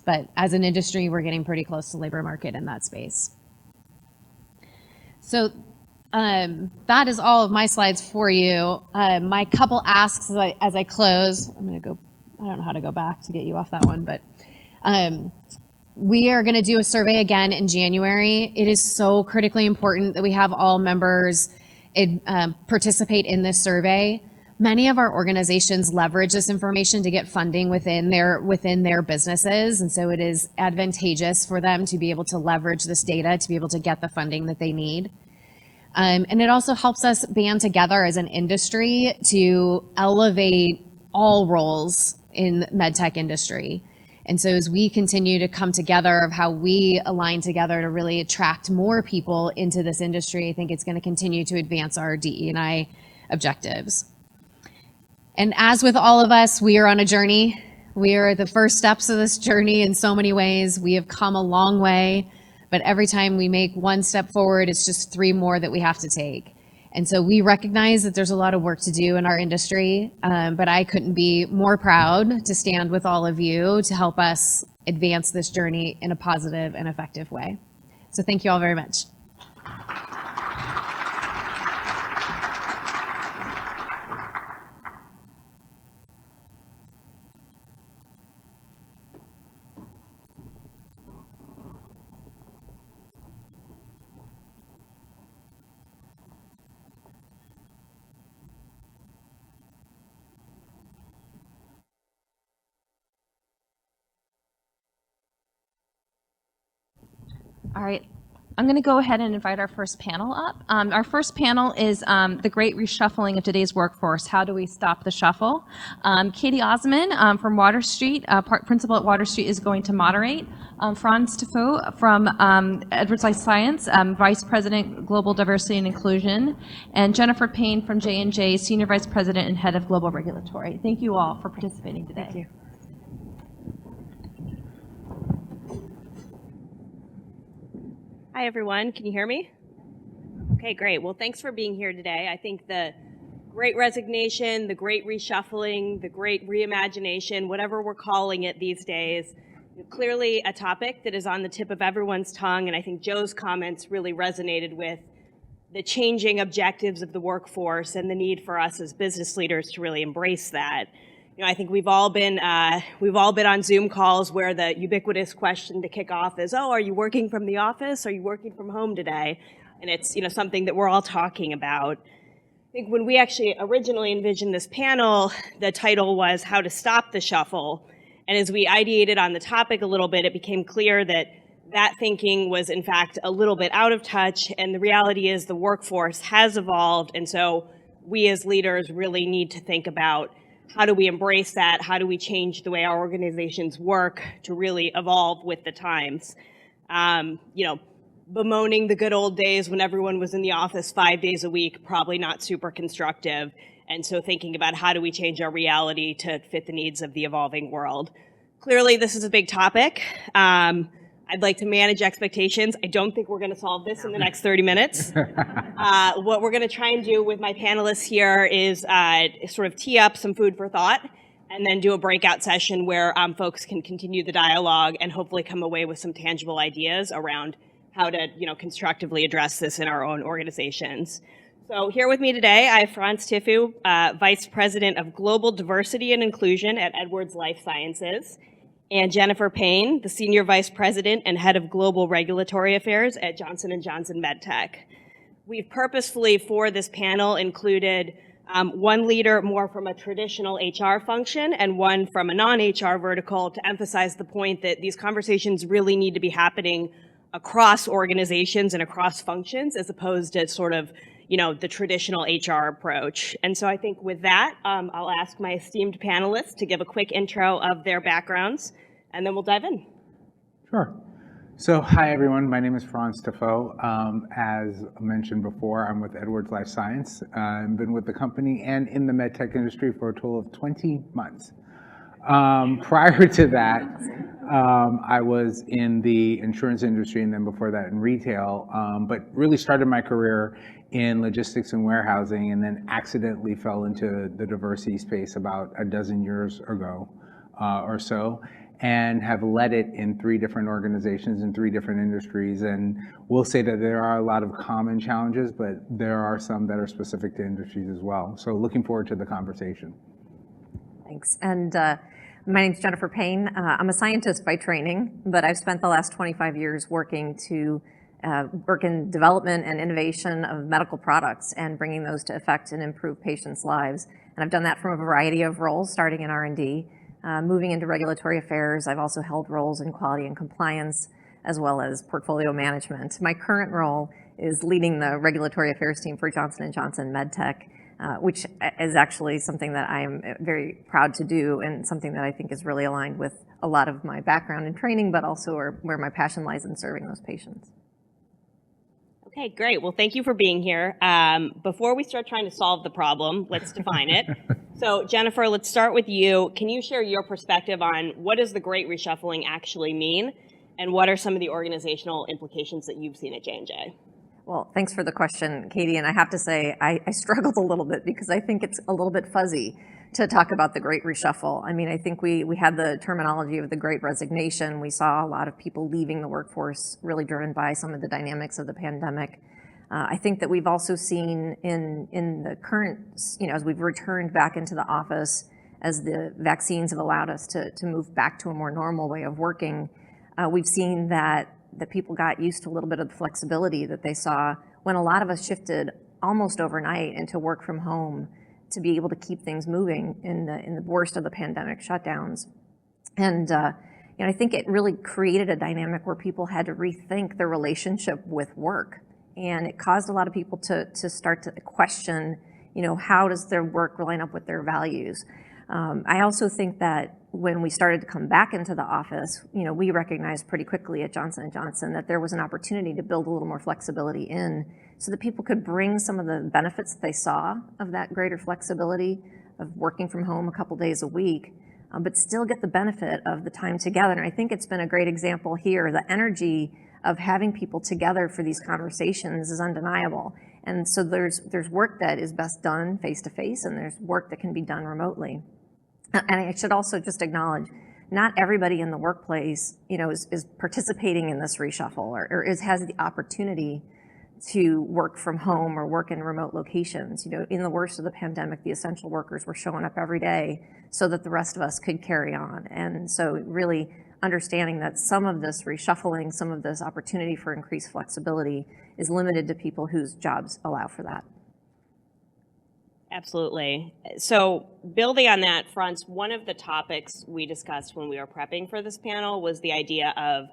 But as an industry, we're getting pretty close to labor market in that space. So that is all of my slides for you. My couple asks as I close, I don't know how to go back to get you off that one, but we are going to do a survey again in January. It is so critically important that we have all members participate in this survey. Many of our organizations leverage this information to get funding within their businesses, and so it is advantageous for them to be able to leverage this data to be able to get the funding that they need. And it also helps us band together as an industry to elevate all roles in the medtech industry. And so as we continue to come together of how we align together to really attract more people into this industry, I think it's going to continue to advance our DE&I objectives. And as with all of us, we are on a journey. We are at the first steps of this journey in so many ways. We have come a long way, but every time we make one step forward, it's just 3 more that we have to take. And so we recognize that there's a lot of work to do in our industry, but I couldn't be more proud to stand with all of you to help us advance this journey in a positive and effective way. So thank you all very much. All right, I'm going to go ahead and invite our first panel up. Our first panel is the great reshuffling of today's workforce. How do we stop the shuffle? Katie Osman from Water Street, principal at Water Street, is going to moderate. Franz Tafou from Edwards Life Science, Vice President, Global Diversity and Inclusion, and Jennifer Payne from J&J, Senior Vice President and Head of Global Regulatory. Thank you all for participating today. Thank you. Hi, everyone. Can you hear me? Okay, great. Well, thanks for being here today. I think the great resignation, the great reshuffling, the great reimagination, whatever we're calling it these days, clearly a topic that is on the tip of everyone's tongue, and I think Joe's comments really resonated with the changing objectives of the workforce and the need for us as business leaders to really embrace that. I think we've all been on Zoom calls where the ubiquitous question to kick off is, "Oh, are you working from the office? Are you working from home today?" And it's something that we're all talking about. I think when we actually originally envisioned this panel, the title was "How to Stop the Shuffle." And as we ideated on the topic a little bit, it became clear that that thinking was in fact a little bit out of touch. And the reality is the workforce has evolved, and so we as leaders really need to think about how do we embrace that? How do we change the way our organizations work to really evolve with the times? Bemoaning the good old days when everyone was in the office 5 days a week, probably not super constructive. And so thinking about how do we change our reality to fit the needs of the evolving world. Clearly, this is a big topic. I'd like to manage expectations. I don't think we're going to solve this in the next 30 minutes. What we're going to try and do with my panelists here is sort of tee up some food for thought, and then do a breakout session where folks can continue the dialogue and hopefully come away with some tangible ideas around how to, constructively address this in our own organizations. So here with me today, I have Franz Tifu, Vice President of Global Diversity and Inclusion at Edwards Life Sciences, and Jennifer Payne, the Senior Vice President and Head of Global Regulatory Affairs at Johnson & Johnson MedTech. We've purposefully, for this panel, included one leader more from a traditional HR function and one from a non-HR vertical to emphasize the point that these conversations really need to be happening across organizations and across functions as opposed to sort of, the traditional HR approach. And so I think with that, I'll ask my esteemed panelists to give a quick intro of their backgrounds, and then we'll dive in. Sure. So hi, everyone. My name is Franz Tifu. As mentioned before, I'm with Edwards Life Science. I've been with the company and in the medtech industry for a total of 20 months. Prior to that, I was in the insurance industry and then before that in retail, but really started my career in logistics and warehousing and then accidentally fell into the diversity space about a dozen years ago or so, and have led it in 3 different organizations in 3 different industries. And we'll say that there are a lot of common challenges, but there are some that are specific to industries as well. So looking forward to the conversation. Thanks. And my name's Jennifer Payne. I'm a scientist by training, but I've spent the last 25 years working in development and innovation of medical products and bringing those to effect and improve patients' lives. And I've done that from a variety of roles, starting in R&D, moving into regulatory affairs. I've also held roles in quality and compliance, as well as portfolio management. My current role is leading the regulatory affairs team for Johnson & Johnson MedTech, which is actually something that I am very proud to do and something that I think is really aligned with a lot of my background and training, but also where my passion lies in serving those patients. Okay, great. Well, thank you for being here. Before we start trying to solve the problem, let's define it. So, Jennifer, let's start with you. Can you share your perspective on what does the Great Reshuffling actually mean, and what are some of the organizational implications that you've seen at J&J? Well, thanks for the question, Katie. And I have to say, I struggled a little bit because I think it's a little bit fuzzy to talk about the Great Reshuffle. I mean, I think we had the terminology of the Great Resignation. We saw a lot of people leaving the workforce, really driven by some of the dynamics of the pandemic. I think that we've also seen in the current, as we've returned back into the office, as the vaccines have allowed us to move back to a more normal way of working, we've seen that people got used to a little bit of the flexibility that they saw when a lot of us shifted almost overnight into work from home to be able to keep things moving in the worst of the pandemic shutdowns. And I think it really created a dynamic where people had to rethink their relationship with work. And it caused a lot of people to start to question, how does their work line up with their values? I also think that when we started to come back into the office, we recognized pretty quickly at Johnson & Johnson that there was an opportunity to build a little more flexibility in so that people could bring some of the benefits that they saw of that greater flexibility of working from home a couple days a week, but still get the benefit of the time together. And I think it's been a great example here. The energy of having people together for these conversations is undeniable. And so there's work that is best done face-to-face, and there's work that can be done remotely. And I should also just acknowledge, not everybody in the workplace, is participating in this reshuffle or has the opportunity to work from home or work in remote locations. In the worst of the pandemic, the essential workers were showing up every day so that the rest of us could carry on. And so really understanding that some of this reshuffling, some of this opportunity for increased flexibility is limited to people whose jobs allow for that. Absolutely. So building on that, Franz, one of the topics we discussed when we were prepping for this panel was the idea of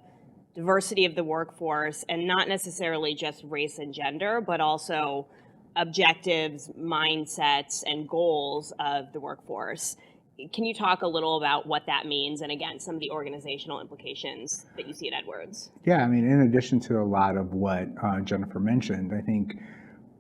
diversity of the workforce, and not necessarily just race and gender, but also objectives, mindsets, and goals of the workforce. Can you talk a little about what that means, and again, some of the organizational implications that you see at Edwards? Yeah, I mean, in addition to a lot of what Jennifer mentioned, I think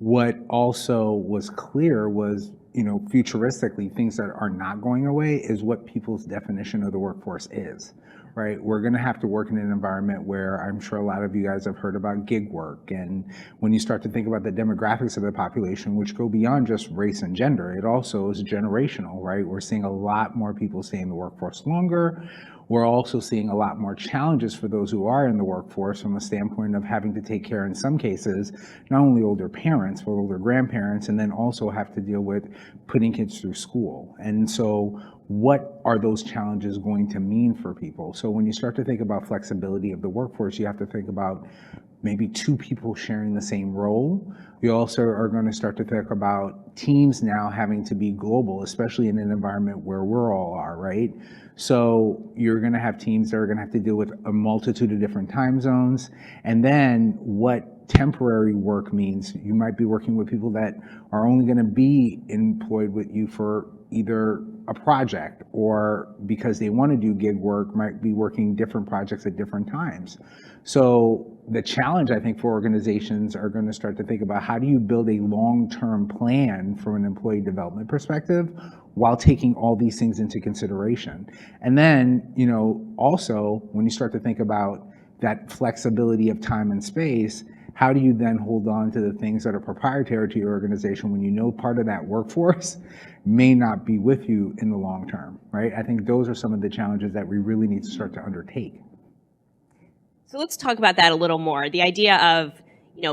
what also was clear was futuristically, things that are not going away is what people's definition of the workforce is, right? We're going to have to work in an environment where I'm sure a lot of you guys have heard about gig work. And when you start to think about the demographics of the population, which go beyond just race and gender, it also is generational, right? We're seeing a lot more people stay in the workforce longer. We're also seeing a lot more challenges for those who are in the workforce from a standpoint of having to take care, in some cases, not only older parents, but older grandparents, and then also have to deal with putting kids through school. And so what are those challenges going to mean for people? So when you start to think about flexibility of the workforce, you have to think about maybe two people sharing the same role. You also are going to start to think about teams now having to be global, especially in an environment where we're all are, right? So you're going to have teams that are going to have to deal with a multitude of different time zones. And then what temporary work means, you might be working with people that are only going to be employed with you for either a project or because they want to do gig work, might be working different projects at different times. So the challenge, I think, for organizations are going to start to think about how do you build a long-term plan from an employee development perspective while taking all these things into consideration. And then, also when you start to think about that flexibility of time and space, how do you then hold on to the things that are proprietary to your organization when you know part of that workforce may not be with you in the long term, right? I think those are some of the challenges that we really need to start to undertake. So let's talk about that a little more. The idea of,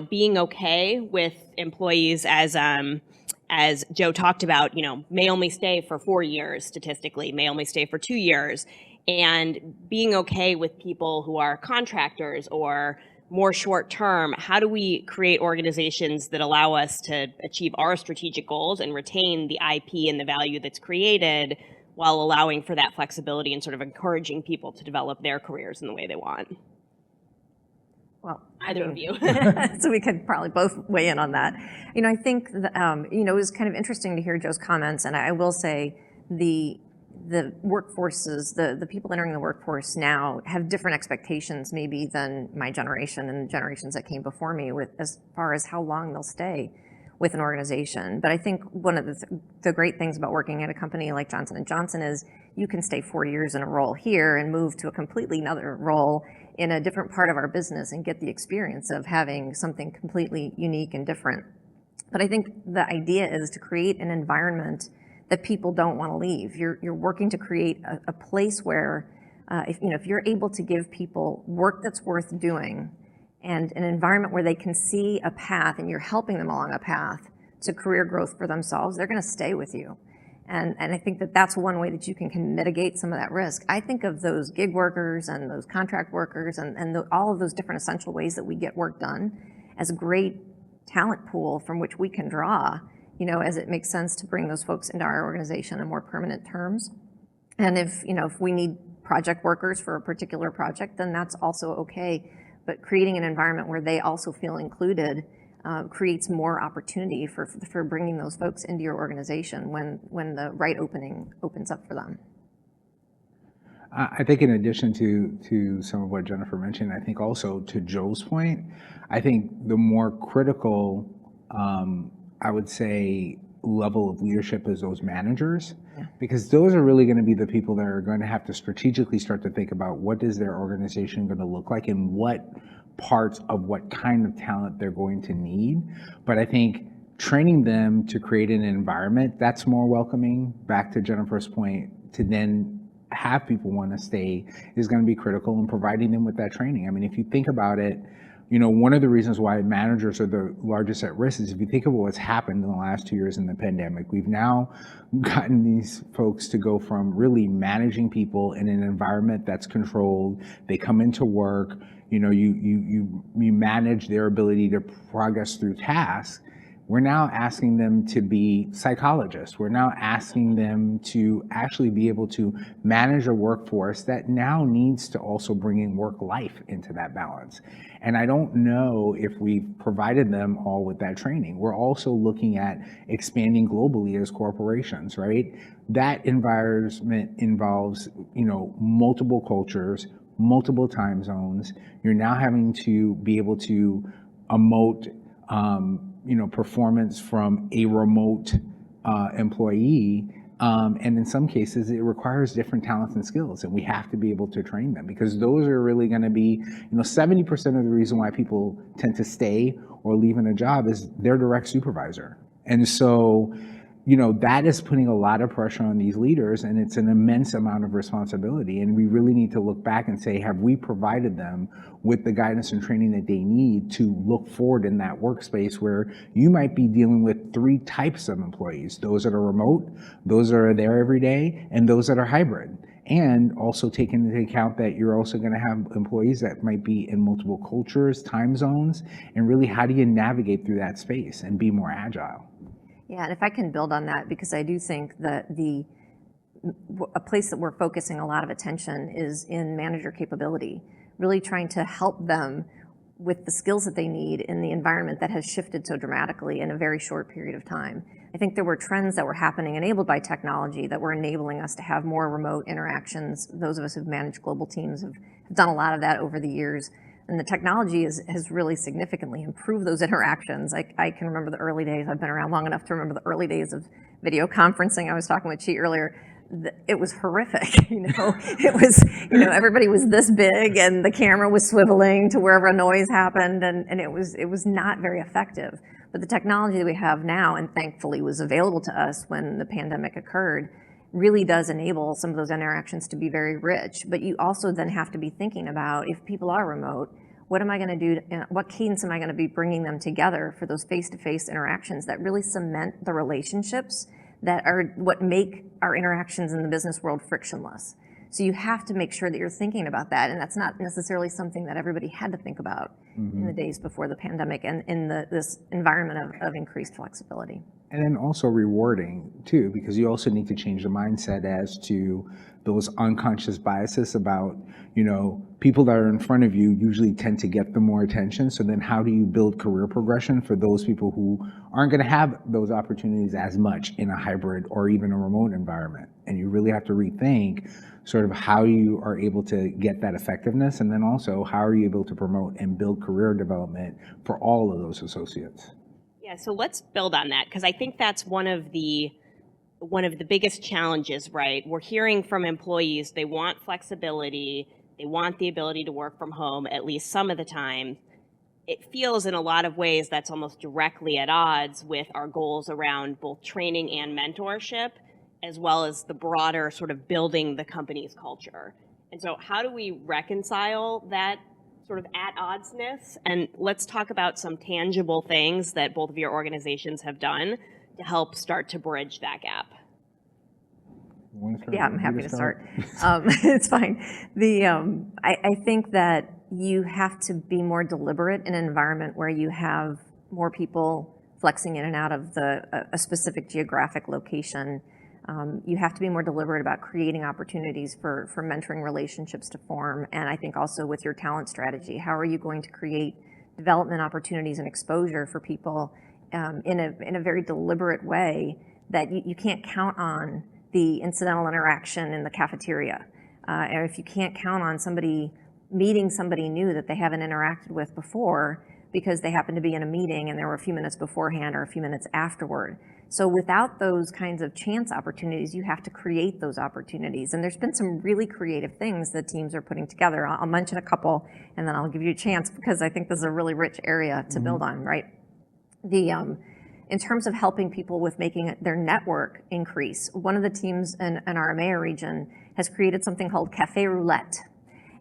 being okay with employees as Joe talked about, may only stay for 4 years statistically, may only stay for 2 years, and being okay with people who are contractors or more short term. How do we create organizations that allow us to achieve our strategic goals and retain the IP and the value that's created while allowing for that flexibility and sort of encouraging people to develop their careers in the way they want? Well, Either of you. So we could probably both weigh in on that. I think that, it was kind of interesting to hear Joe's comments, and I will say the workforces, the people entering the workforce now have different expectations maybe than my generation and generations that came before me with as far as how long they'll stay with an organization. But I think one of the great things about working at a company like Johnson & Johnson is you can stay 4 years in a role here and move to a completely another role in a different part of our business and get the experience of having something completely unique and different. But I think the idea is to create an environment that people don't want to leave. You're working to create a place where, if you're able to give people work that's worth doing and an environment where they can see a path and you're helping them along a path to career growth for themselves, they're going to stay with you. And I think that that's one way that you can mitigate some of that risk. I think of those gig workers and those contract workers and all of those different essential ways that we get work done as a great talent pool from which we can draw, as it makes sense to bring those folks into our organization on more permanent terms. And if we need project workers for a particular project, then that's also okay. But creating an environment where they also feel included creates more opportunity for bringing those folks into your organization when the right opening opens up for them. I think in addition to some of what Jennifer mentioned, I think also to Joe's point, I think the more critical, I would say, level of leadership is those managers, because those are really going to be the people that are going to have to strategically start to think about what is their organization going to look like and what parts of what kind of talent they're going to need. But I think training them to create an environment that's more welcoming, back to Jennifer's point, to then have people want to stay is going to be critical in providing them with that training. I mean, if you think about it, one of the reasons why managers are the largest at risk is if you think of what's happened in the last 2 years in the pandemic, we've now gotten these folks to go from really managing people in an environment that's controlled. They come into work, you manage their ability to progress through tasks. We're now asking them to be psychologists. We're now asking them to actually be able to manage a workforce that now needs to also bring in work life into that balance. And I don't know if we've provided them all with that training. We're also looking at expanding globally as corporations, right? That environment involves, multiple cultures, multiple time zones. You're now having to be able to emote performance from a remote employee. And in some cases, it requires different talents and skills, and we have to be able to train them, because those are really going to be, 70% of the reason why people tend to stay or leave in a job is their direct supervisor. And so, that is putting a lot of pressure on these leaders, and it's an immense amount of responsibility. And we really need to look back and say, have we provided them with the guidance and training that they need to look forward in that workspace where you might be dealing with 3 types of employees: those that are remote, those that are there every day, and those that are hybrid. And also take into account that you're also going to have employees that might be in multiple cultures, time zones, and really, how do you navigate through that space and be more agile? Yeah, and if I can build on that, because I do think that a place that we're focusing a lot of attention is in manager capability, really trying to help them with the skills that they need in the environment that has shifted so dramatically in a very short period of time. I think there were trends that were happening enabled by technology that were enabling us to have more remote interactions. Those of us who've managed global teams have done a lot of that over the years. And the technology has really significantly improved those interactions. I can remember the early days. I've been around long enough to remember the early days of video conferencing. I was talking with Chi earlier. It was horrific, It was, everybody was this big, and the camera was swiveling to wherever a noise happened, and it was not very effective. But the technology that we have now, and thankfully was available to us when the pandemic occurred, really does enable some of those interactions to be very rich. But you also then have to be thinking about, if people are remote, what am I going to do? What cadence am I going to be bringing them together for those face-to-face interactions that really cement the relationships that are what make our interactions in the business world frictionless? So you have to make sure that you're thinking about that, and that's not necessarily something that everybody had to think about in the days before the pandemic and in this environment of increased flexibility. And then also rewarding too, because you also need to change the mindset as to those unconscious biases about, people that are in front of you usually tend to get the more attention. So then how do you build career progression for those people who aren't going to have those opportunities as much in a hybrid or even a remote environment? And you really have to rethink sort of how you are able to get that effectiveness, and then also how are you able to promote and build career development for all of those associates. Yeah, so let's build on that, because I think that's one of the biggest challenges, right? We're hearing from employees, they want flexibility, they want the ability to work from home at least some of the time. It feels in a lot of ways that's almost directly at odds with our goals around both training and mentorship, as well as the broader sort of building the company's culture. And so how do we reconcile that sort of at oddsness? And let's talk about some tangible things that both of your organizations have done to help start to bridge that gap. Yeah, I'm happy to start. It's fine. I think that you have to be more deliberate in an environment where you have more people flexing in and out of a specific geographic location. You have to be more deliberate about creating opportunities for mentoring relationships to form. And I think also with your talent strategy, how are you going to create development opportunities and exposure for people in a very deliberate way that you can't count on the incidental interaction in the cafeteria. Or if you can't count on somebody meeting somebody new that they haven't interacted with before because they happen to be in a meeting and there were a few minutes beforehand or a few minutes afterward. So without those kinds of chance opportunities, you have to create those opportunities. And there's been some really creative things that teams are putting together. I'll mention a couple, and then I'll give you a chance, because I think this is a really rich area to build on, right? In terms of helping people with making their network increase, one of the teams in our EMEA region has created something called Café Roulette.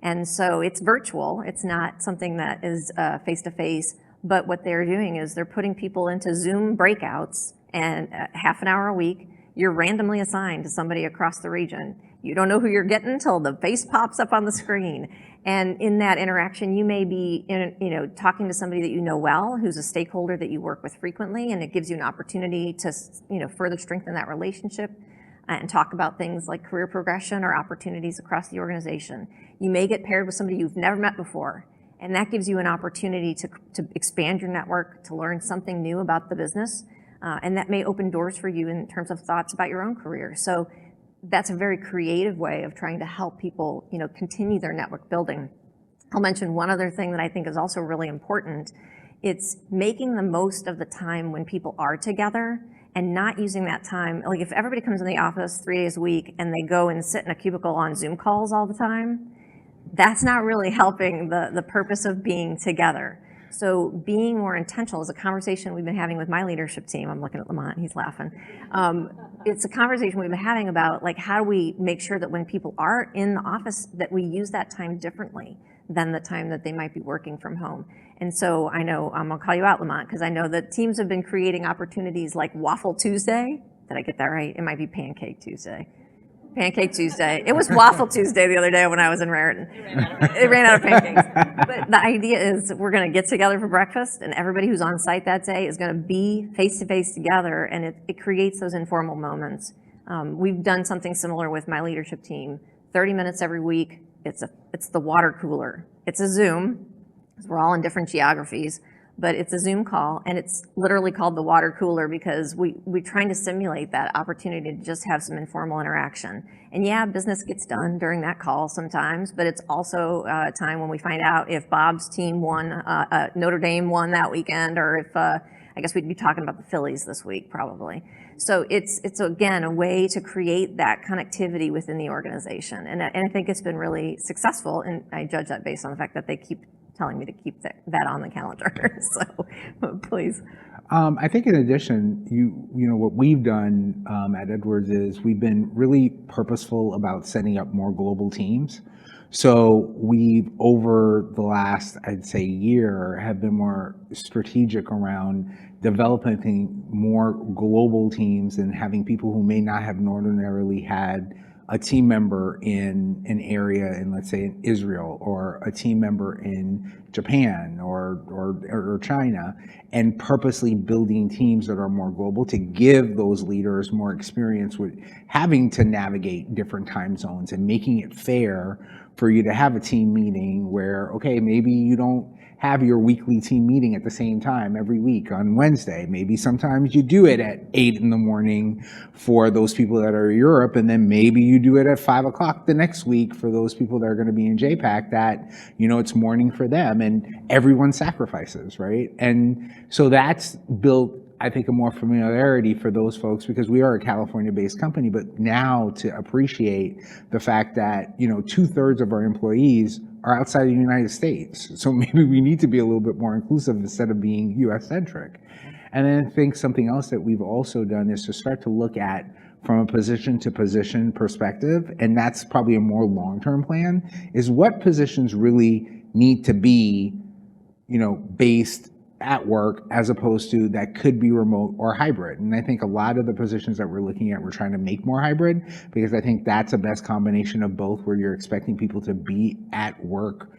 And so it's virtual. It's not something that is face-to-face, but what they're doing is they're putting people into Zoom breakouts, and half an hour a week, you're randomly assigned to somebody across the region. You don't know who you're getting until the face pops up on the screen. And in that interaction, you may be talking to somebody that you know well, who's a stakeholder that you work with frequently, and it gives you an opportunity to further strengthen that relationship and talk about things like career progression or opportunities across the organization. You may get paired with somebody you've never met before, and that gives you an opportunity to expand your network, to learn something new about the business, and that may open doors for you in terms of thoughts about your own career. So that's a very creative way of trying to help people, continue their network building. I'll mention one other thing that I think is also really important. It's making the most of the time when people are together and not using that time. Like if everybody comes in the office 3 days a week and they go and sit in a cubicle on Zoom calls all the time, that's not really helping the purpose of being together. So being more intentional is a conversation we've been having with my leadership team. I'm looking at Lamont, he's laughing. It's a conversation we've been having about like how do we make sure that when people are in the office that we use that time differently than the time that they might be working from home. And so I know, I'm gonna call you out, Lamont, because I know that teams have been creating opportunities like Waffle Tuesday. Did I get that right? It might be Pancake Tuesday. Pancake Tuesday. It was Waffle Tuesday the other day when I was in Raritan. It ran out of pancakes. But the idea is we're going to get together for breakfast, and everybody who's on site that day is going to be face-to-face together, and it creates those informal moments. We've done something similar with my leadership team. 30 minutes every week. It's the water cooler. It's a Zoom, because we're all in different geographies. But it's a Zoom call, and it's literally called the water cooler because we're trying to simulate that opportunity to just have some informal interaction. And yeah, business gets done during that call sometimes, but it's also a time when we find out if Bob's team won, Notre Dame won that weekend, or if, I guess we'd be talking about the Phillies this week probably. So it's again, a way to create that connectivity within the organization. And I think it's been really successful, and I judge that based on the fact that they keep telling me to keep that on the calendar. So please. I think in addition, you know what we've done at Edwards is we've been really purposeful about setting up more global teams. So we've, over the last, I'd say, year, have been more strategic around developing more global teams and having people who may not have ordinarily had a team member in an area in, let's say, in Israel, or a team member in Japan or China, and purposely building teams that are more global to give those leaders more experience with having to navigate different time zones and making it fair for you to have a team meeting where, okay, maybe you don't have your weekly team meeting at the same time every week on Wednesday. Maybe sometimes you do it at 8 in the morning for those people that are in Europe, and then maybe you do it at 5 o'clock the next week for those people that are going to be in JPAC that, you know, it's morning for them, and everyone sacrifices, right? And so that's built, I think, a more familiarity for those folks, because we are a California-based company, but now to appreciate the fact that, you know, 2/3 of our employees are outside of the United States. So maybe we need to be a little bit more inclusive instead of being US-centric. And then I think something else that we've also done is to start to look at from a position to position perspective, and that's probably a more long-term plan, is what positions really need to be, you know, based at work as opposed to that could be remote or hybrid. And I think a lot of the positions that we're looking at, we're trying to make more hybrid, because I think that's a best combination of both, where you're expecting people to be at work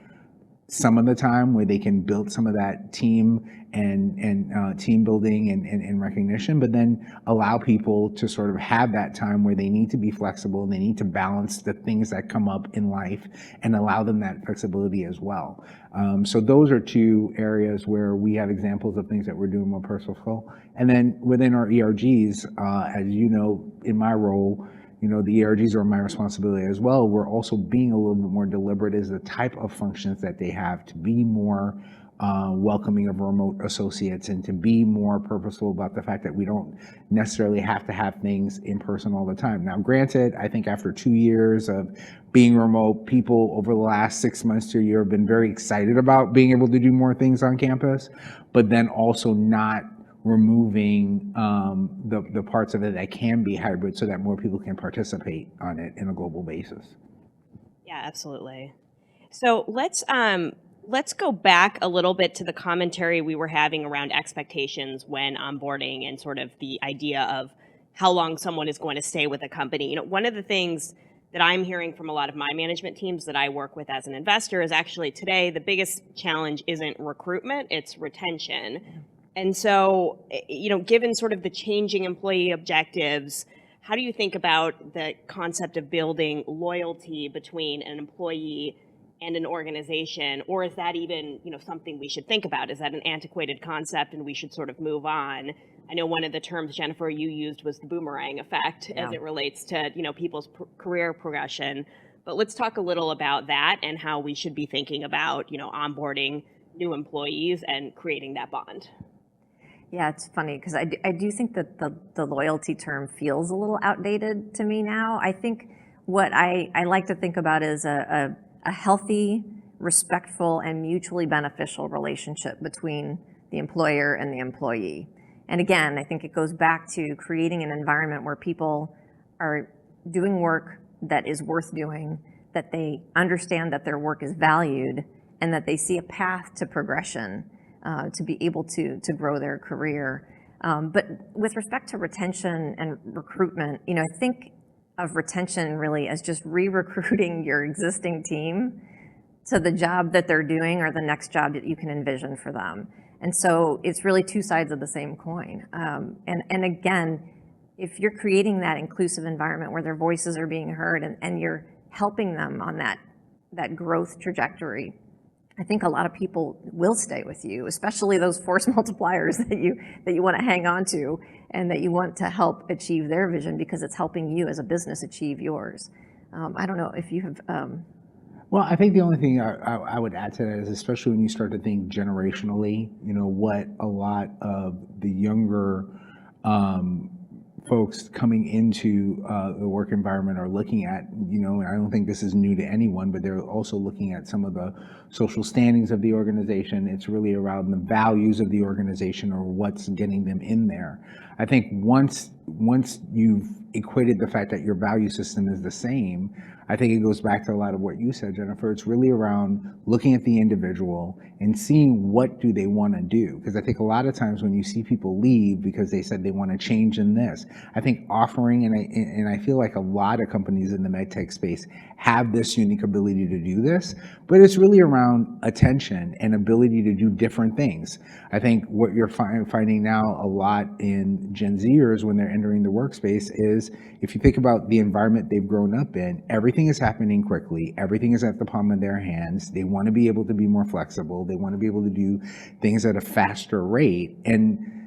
some of the time, where they can build some of that team and team building and recognition, but then allow people to sort of have that time where they need to be flexible and they need to balance the things that come up in life and allow them that flexibility as well. So those are two areas where we have examples of things that we're doing more purposeful. And then within our ERGs, as you know, in my role, you know, the ERGs are my responsibility as well. We're also being a little bit more deliberate as the type of functions that they have to be more welcoming of remote associates, and to be more purposeful about the fact that we don't necessarily have to have things in person all the time. Now, granted, I think after 2 years of being remote, people over the last 6 months to a year have been very excited about being able to do more things on campus, but then also not removing the parts of it that can be hybrid so that more people can participate on it in a global basis. Yeah, absolutely. So let's go back a little bit to the commentary we were having around expectations when onboarding, and sort of the idea of how long someone is going to stay with a company. You know, one of the things that I'm hearing from a lot of my management teams that I work with as an investor is actually today the biggest challenge isn't recruitment, it's retention. And so, you know, given sort of the changing employee objectives, how do you think about the concept of building loyalty between an employee and an organization? Or is that even, you know, something we should think about? Is that an antiquated concept and we should sort of move on? I know one of the terms, Jennifer, you used was the boomerang effect as it relates to, you know, people's career progression. But let's talk a little about that and how we should be thinking about, you know, onboarding new employees and creating that bond. Yeah, it's funny because I do think that the loyalty term feels a little outdated to me now. I think what I like to think about is a healthy, respectful, and mutually beneficial relationship between the employer and the employee. And again, I think it goes back to creating an environment where people are doing work that is worth doing, that they understand that their work is valued, and that they see a path to progression to be able to grow their career. But with respect to retention and recruitment, I think of retention really as just re-recruiting your existing team to the job that they're doing or the next job that you can envision for them. And so it's really two sides of the same coin. And again, if you're creating that inclusive environment where their voices are being heard and you're helping them on that growth trajectory, I think a lot of people will stay with you, especially those force multipliers that you want to hang on to and that you want to help achieve their vision because it's helping you as a business achieve yours. I don't know if you have. Well, I think the only thing I would add to that is, especially when you start to think generationally, what a lot of the younger folks coming into the work environment are looking at, and I don't think this is new to anyone, but they're also looking at some of the social standings of the organization. It's really around the values of the organization or what's getting them in there. I think once you've equated the fact that your value system is the same, I think it goes back to a lot of what you said, Jennifer. It's really around looking at the individual and seeing what do they want to do. Because I think a lot of times when you see people leave because they said they want to change in this, I think offering, and I feel like a lot of companies in the medtech space have this unique ability to do this, but it's really around attention and ability to do different things. I think what you're finding now a lot in Gen Zers when they're entering the workspace is, if you think about the environment they've grown up in, everything is happening quickly. Everything is at the palm of their hands. They want to be able to be more flexible. They want to be able to do things at a faster rate. And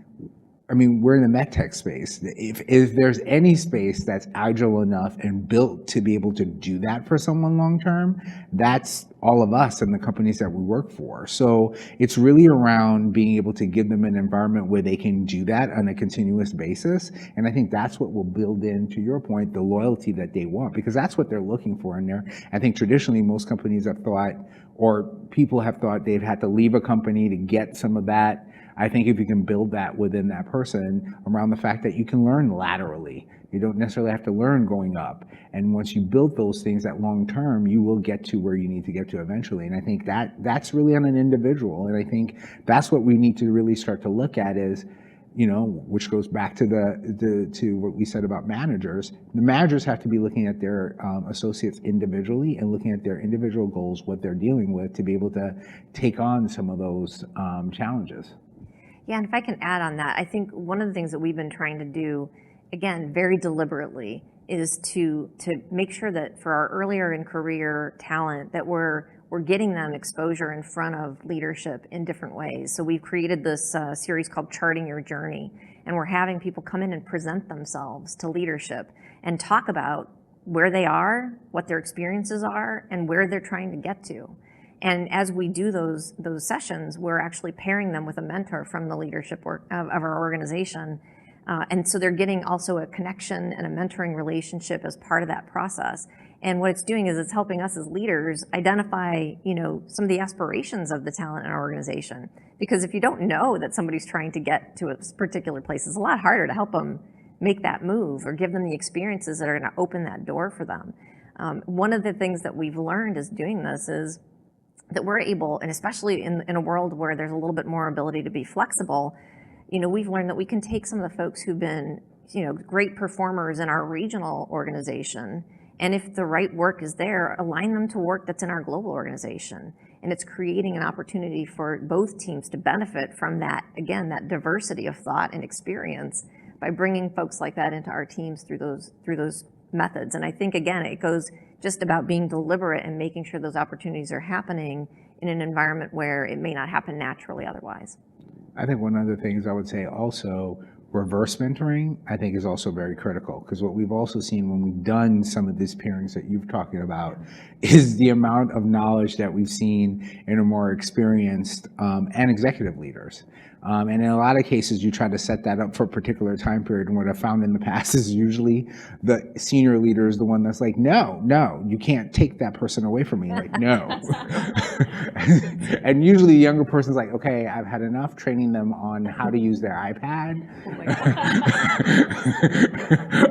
I mean, we're in the medtech space. If there's any space that's agile enough and built to be able to do that for someone long term, that's all of us and the companies that we work for. So it's really around being able to give them an environment where they can do that on a continuous basis. And I think that's what will build in, to your point, the loyalty that they want, because that's what they're looking for in there. I think traditionally most companies have thought, or people have thought, they've had to leave a company to get some of that. I think if you can build that within that person around the fact that you can learn laterally, you don't necessarily have to learn going up. And once you build those things that long term, you will get to where you need to get to eventually. And I think that's really on an individual. And I think that's what we need to really start to look at is, which goes back to to what we said about managers. The managers have to be looking at their associates individually and looking at their individual goals, what they're dealing with, to be able to take on some of those challenges. Yeah, and if I can add on that, I think one of the things that we've been trying to do, again, very deliberately, is to make sure that for our earlier in career talent that we're getting them exposure in front of leadership in different ways. So we've created this series called Charting Your Journey, and we're having people come in and present themselves to leadership and talk about where they are, what their experiences are, and where they're trying to get to. And as we do those sessions, we're actually pairing them with a mentor from the leadership work of our organization. And so they're getting also a connection and a mentoring relationship as part of that process. And what it's doing is it's helping us as leaders identify, some of the aspirations of the talent in our organization. Because if you don't know that somebody's trying to get to a particular place, it's a lot harder to help them make that move or give them the experiences that are going to open that door for them. One of the things that we've learned is doing this is that we're able, and especially in a world where there's a little bit more ability to be flexible, we've learned that we can take some of the folks who've been, great performers in our regional organization, and if the right work is there, align them to work that's in our global organization. And it's creating an opportunity for both teams to benefit from that, again, that diversity of thought and experience by bringing folks like that into our teams through those methods. And I think, again, it goes just about being deliberate and making sure those opportunities are happening in an environment where it may not happen naturally otherwise. I think one of the things I would say also, reverse mentoring, I think is also very critical, because what we've also seen when we've done some of these pairings that you've talking about is the amount of knowledge that we've seen in a more experienced and executive leaders. And in a lot of cases, you try to set that up for a particular time period. And what I've found in the past is usually the senior leader is the one that's like, no, you can't take that person away from me. Like, no. And usually the younger person's like, okay, I've had enough training them on how to use their iPad.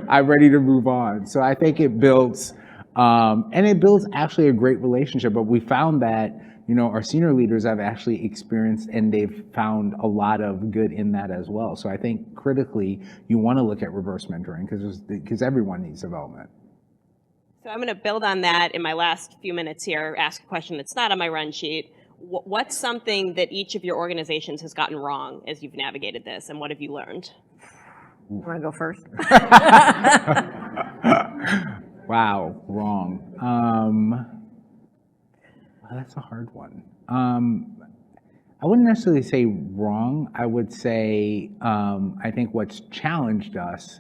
I'm ready to move on. So I think it builds, and it builds actually a great relationship. But we found that, our senior leaders have actually experienced, and they've found a lot of good in that as well. So I think critically, you want to look at reverse mentoring because everyone needs development. So I'm going to build on that in my last few minutes here, ask a question that's not on my run sheet. What's something that each of your organizations has gotten wrong as you've navigated this, and what have you learned? You want to go first? Wow, wrong. That's a hard one. I wouldn't necessarily say wrong. I would say I think what's challenged us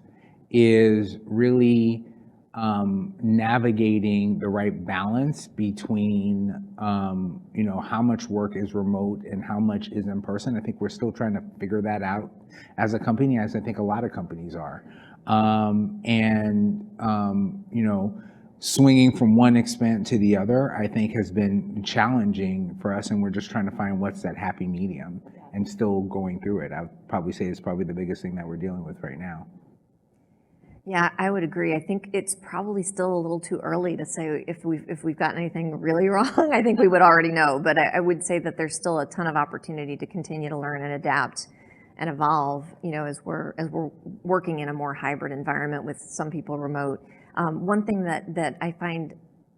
is really navigating the right balance between how much work is remote and how much is in person. I think we're still trying to figure that out as a company, as I think a lot of companies are. Swinging from one expense to the other, I think, has been challenging for us, and we're just trying to find what's that happy medium and still going through it. I would probably say it's probably the biggest thing that we're dealing with right now. Yeah, I would agree. I think it's probably still a little too early to say if we've gotten anything really wrong. I think we would already know, but I would say that there's still a ton of opportunity to continue to learn and adapt and evolve, as we're working in a more hybrid environment with some people remote. One thing that I find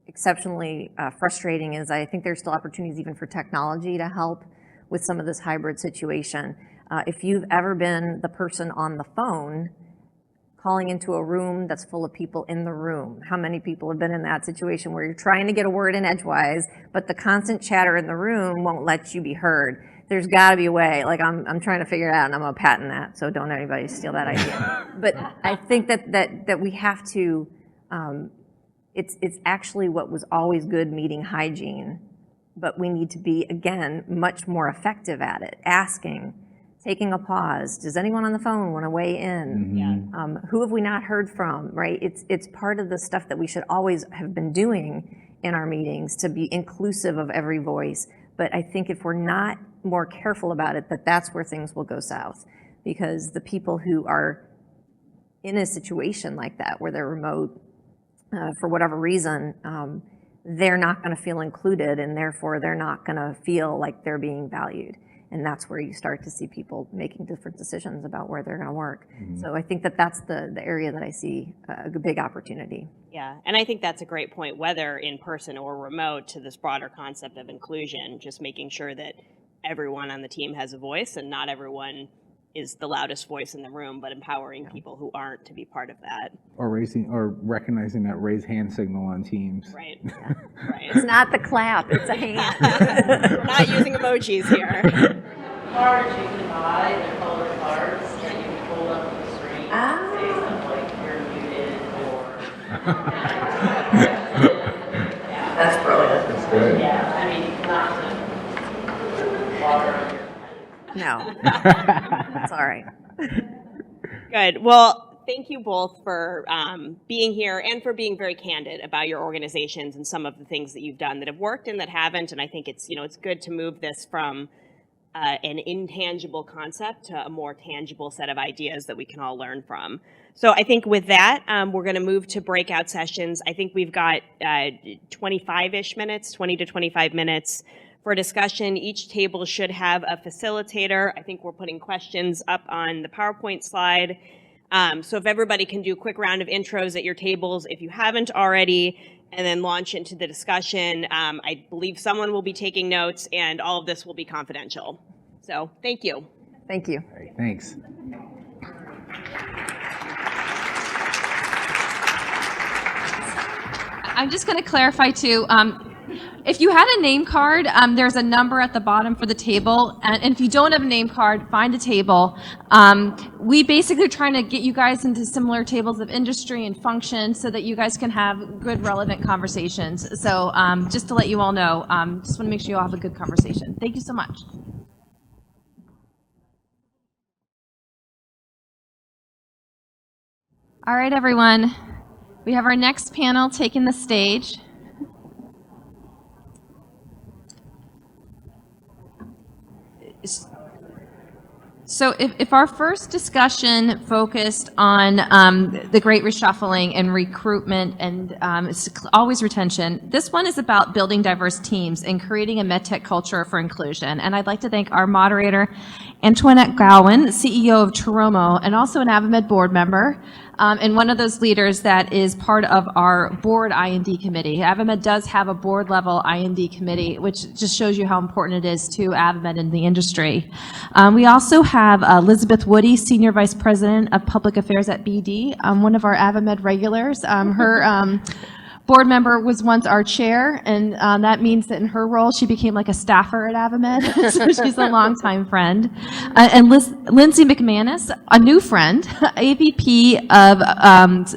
exceptionally frustrating is I think there's still opportunities even for technology to help with some of this hybrid situation. If you've ever been the person on the phone calling into a room that's full of people in the room, how many people have been in that situation where you're trying to get a word in edgewise, but the constant chatter in the room won't let you be heard? There's got to be a way. Like I'm trying to figure it out, and I'm gonna patent that. So don't anybody steal that idea. But I think that we have to. It's actually what was always good meeting hygiene, but we need to be, again, much more effective at it. Asking, taking a pause. Does anyone on the phone want to weigh in? Yeah. Who have we not heard from, right? It's part of the stuff that we should always have been doing in our meetings to be inclusive of every voice. But I think if we're not more careful about it, that's where things will go south. Because the people who are in a situation like that, where they're remote, for whatever reason, they're not going to feel included, and therefore they're not going to feel like they're being valued. And that's where you start to see people making different decisions about where they're going to work. Mm-hmm. So I think that's the area that I see a big opportunity. Yeah, and I think that's a great point, whether in person or remote, to this broader concept of inclusion, just making sure that everyone on the team has a voice and not everyone is the loudest voice in the room, but empowering people who aren't to be part of that. Or recognizing that raise hand signal on Teams. Right. Yeah. Right. It's not the clap, it's a hand. We're not using emojis here. Cards you can buy, they're colored cards that you can pull up on the screen. Say stuff like you're muted or. That's brilliant. That's good. Yeah, I mean, not to water on your. No, that's all right. Good. Well, thank you both for being here and for being very candid about your organizations and some of the things that you've done that have worked and that haven't. And I think it's good to move this from an intangible concept to a more tangible set of ideas that we can all learn from. So I think with that, we're going to move to breakout sessions. I think we've got 25-ish minutes, 20 to 25 minutes for discussion. Each table should have a facilitator. I think we're putting questions up on the PowerPoint slide. So if everybody can do a quick round of intros at your tables, if you haven't already, and then launch into the discussion. I believe someone will be taking notes, and all of this will be confidential. So thank you. Thank you. All right, thanks. I'm just going to clarify too. If you had a name card, there's a number at the bottom for the table. And if you don't have a name card, find a table. We basically are trying to get you guys into similar tables of industry and function so that you guys can have good, relevant conversations. So just to let you all know, just want to make sure you all have a good conversation. Thank you so much. All right, everyone. We have our next panel taking the stage. So if our first discussion focused on the great reshuffling and recruitment and it's always retention, this one is about building diverse teams and creating a medtech culture for inclusion. And I'd like to thank our moderator, Antoinette Gowan, CEO of Teromo, and also an AdvaMed board member, and one of those leaders that is part of our board I&D committee. AdvaMed does have a board level I&D committee, which just shows you how important it is to AdvaMed in the industry. We also have Elizabeth Woody, Senior Vice President of Public Affairs at BD, one of our AdvaMed regulars. Her board member was once our chair, and that means that in her role, she became like a staffer at AdvaMed, so she's a longtime friend. And Lindsay McManus, a new friend, AVP of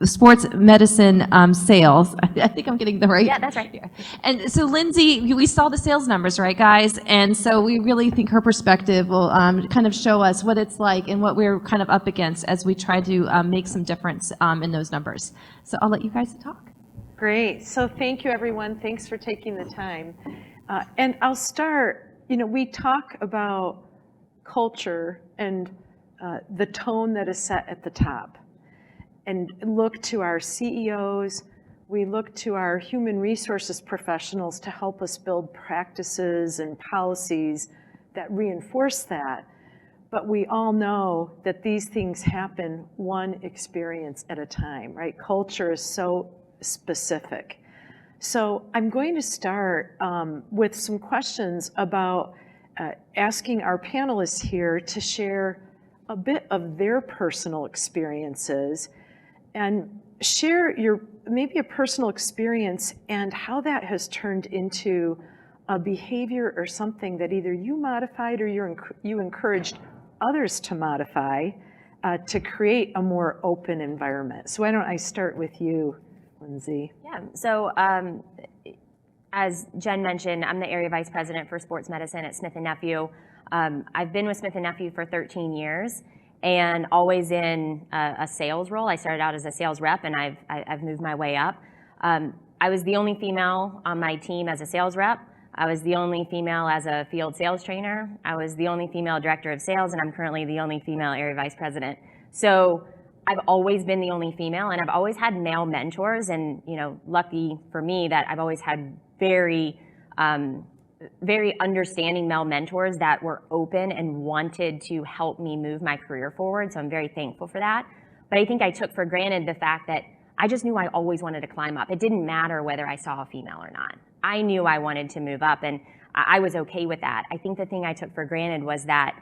sports medicine sales. I think I'm getting the right. Yeah, that's right. And so Lindsay, we saw the sales numbers, right, guys? And so we really think her perspective will kind of show us what it's like and what we're kind of up against as we try to make some difference in those numbers. So I'll let you guys talk. Great. So thank you, everyone. Thanks for taking the time. And I'll start, we talk about culture and the tone that is set at the top, and look to our CEOs, we look to our human resources professionals to help us build practices and policies that reinforce that. But we all know that these things happen one experience at a time, right? Culture is so specific. So I'm going to start with some questions about asking our panelists here to share a bit of their personal experiences and share maybe a personal experience and how that has turned into a behavior or something that either you modified or you encouraged others to modify to create a more open environment. So why don't I start with you, Lindsay? Yeah, so as Jen mentioned, I'm the Area Vice President for Sports Medicine at Smith & Nephew. I've been with Smith & Nephew for 13 years and always in a sales role. I started out as a sales rep and I've moved my way up. I was the only female on my team as a sales rep. I was the only female as a field sales trainer. I was the only female director of sales, and I'm currently the only female area vice president. So I've always been the only female, and I've always had male mentors, and lucky for me that I've always had very understanding male mentors that were open and wanted to help me move my career forward. So I'm very thankful for that. But I think I took for granted the fact that I just knew I always wanted to climb up. It didn't matter whether I saw a female or not. I knew I wanted to move up, and I was okay with that. I think the thing I took for granted was that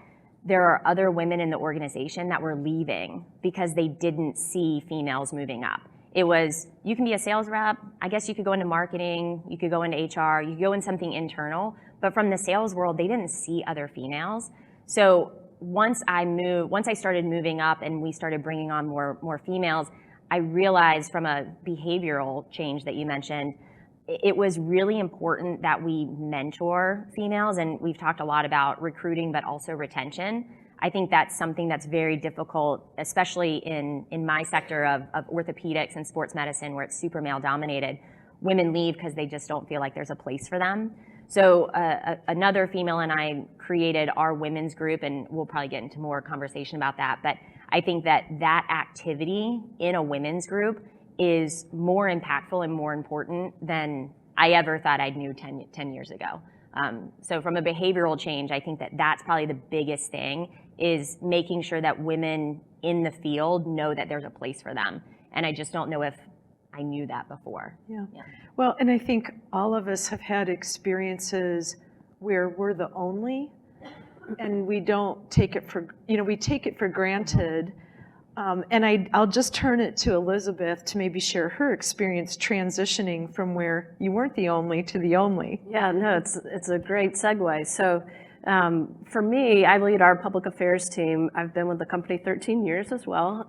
there are other women in the organization that were leaving because they didn't see females moving up. It was, you can be a sales rep, I guess you could go into marketing, you could go into HR, you could go in something internal, but from the sales world, they didn't see other females. So once I started moving up and we started bringing on more females, I realized from a behavioral change that you mentioned, it was really important that we mentor females, and we've talked a lot about recruiting, but also retention. I think that's something that's very difficult, especially in my sector of orthopedics and sports medicine, where it's super male dominated. Women leave because they just don't feel like there's a place for them. So another female and I created our women's group, and we'll probably get into more conversation about that, but I think that activity in a women's group is more impactful and more important than I ever thought I knew 10 years ago. So from a behavioral change, I think that's probably the biggest thing, is making sure that women in the field know that there's a place for them. And I just don't know if I knew that before. Yeah. Well, and I think all of us have had experiences where we're the only, and we don't take it for, we take it for granted. And I'll just turn it to Elizabeth to maybe share her experience transitioning from where you weren't the only to the only. Yeah, no, it's a great segue. So for me, I lead our public affairs team. I've been with the company 13 years as well,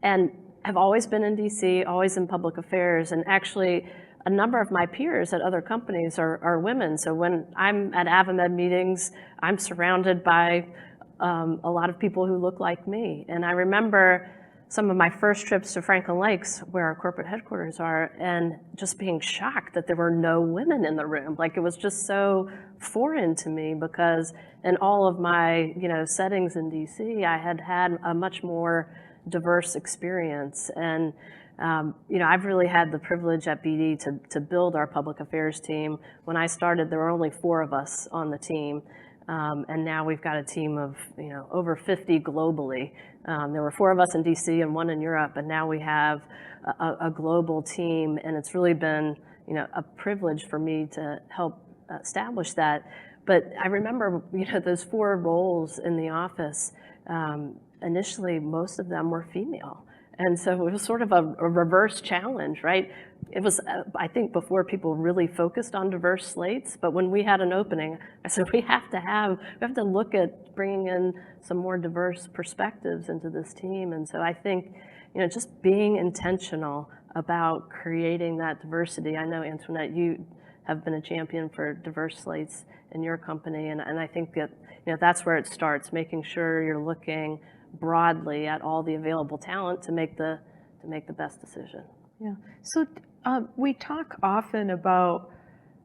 and have always been in DC, always in public affairs, and actually a number of my peers at other companies are women. So when I'm at AdvaMed meetings, I'm surrounded by a lot of people who look like me. And I remember some of my first trips to Franklin Lakes, where our corporate headquarters are, and just being shocked that there were no women in the room. Like, it was just so foreign to me, because in all of my, settings in DC, I had had a much more diverse experience. And I've really had the privilege at BD to build our public affairs team. When I started, there were only 4 of us on the team. And now we've got a team of, over 50 globally. There were 4 of us in DC and 1 in Europe, and now we have a global team, and it's really been, a privilege for me to help establish that. But I remember, those 4 roles in the office, initially most of them were female. And so it was sort of a reverse challenge, right? It was, I think, before people really focused on diverse slates, but when we had an opening, I said, we have to look at bringing in some more diverse perspectives into this team. And so I think, just being intentional about creating that diversity. I know, Antoinette, you have been a champion for diverse slates in your company, and I think that, that's where it starts, making sure you're looking broadly at all the available talent to make the best decision. Yeah. So we talk often about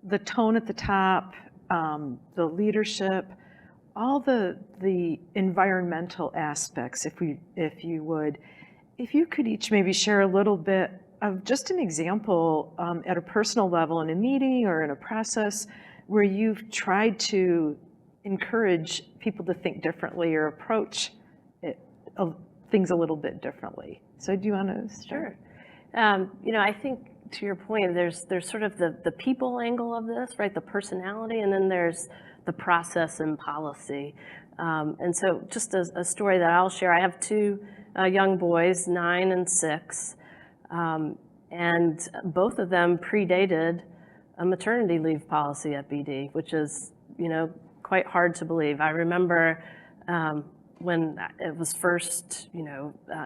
the tone at the top, the leadership, all the environmental aspects. If you could each maybe share a little bit of just an example at a personal level in a meeting or in a process where you've tried to encourage people to think differently or approach things a little bit differently. So do you want to start? Sure. I think, to your point, there's sort of the people angle of this, right? The personality, and then there's the process and policy. And so just a story that I'll share. I have 2 young boys, 9 and 6, and both of them predated a maternity leave policy at BD, which is, quite hard to believe. I remember when it was first,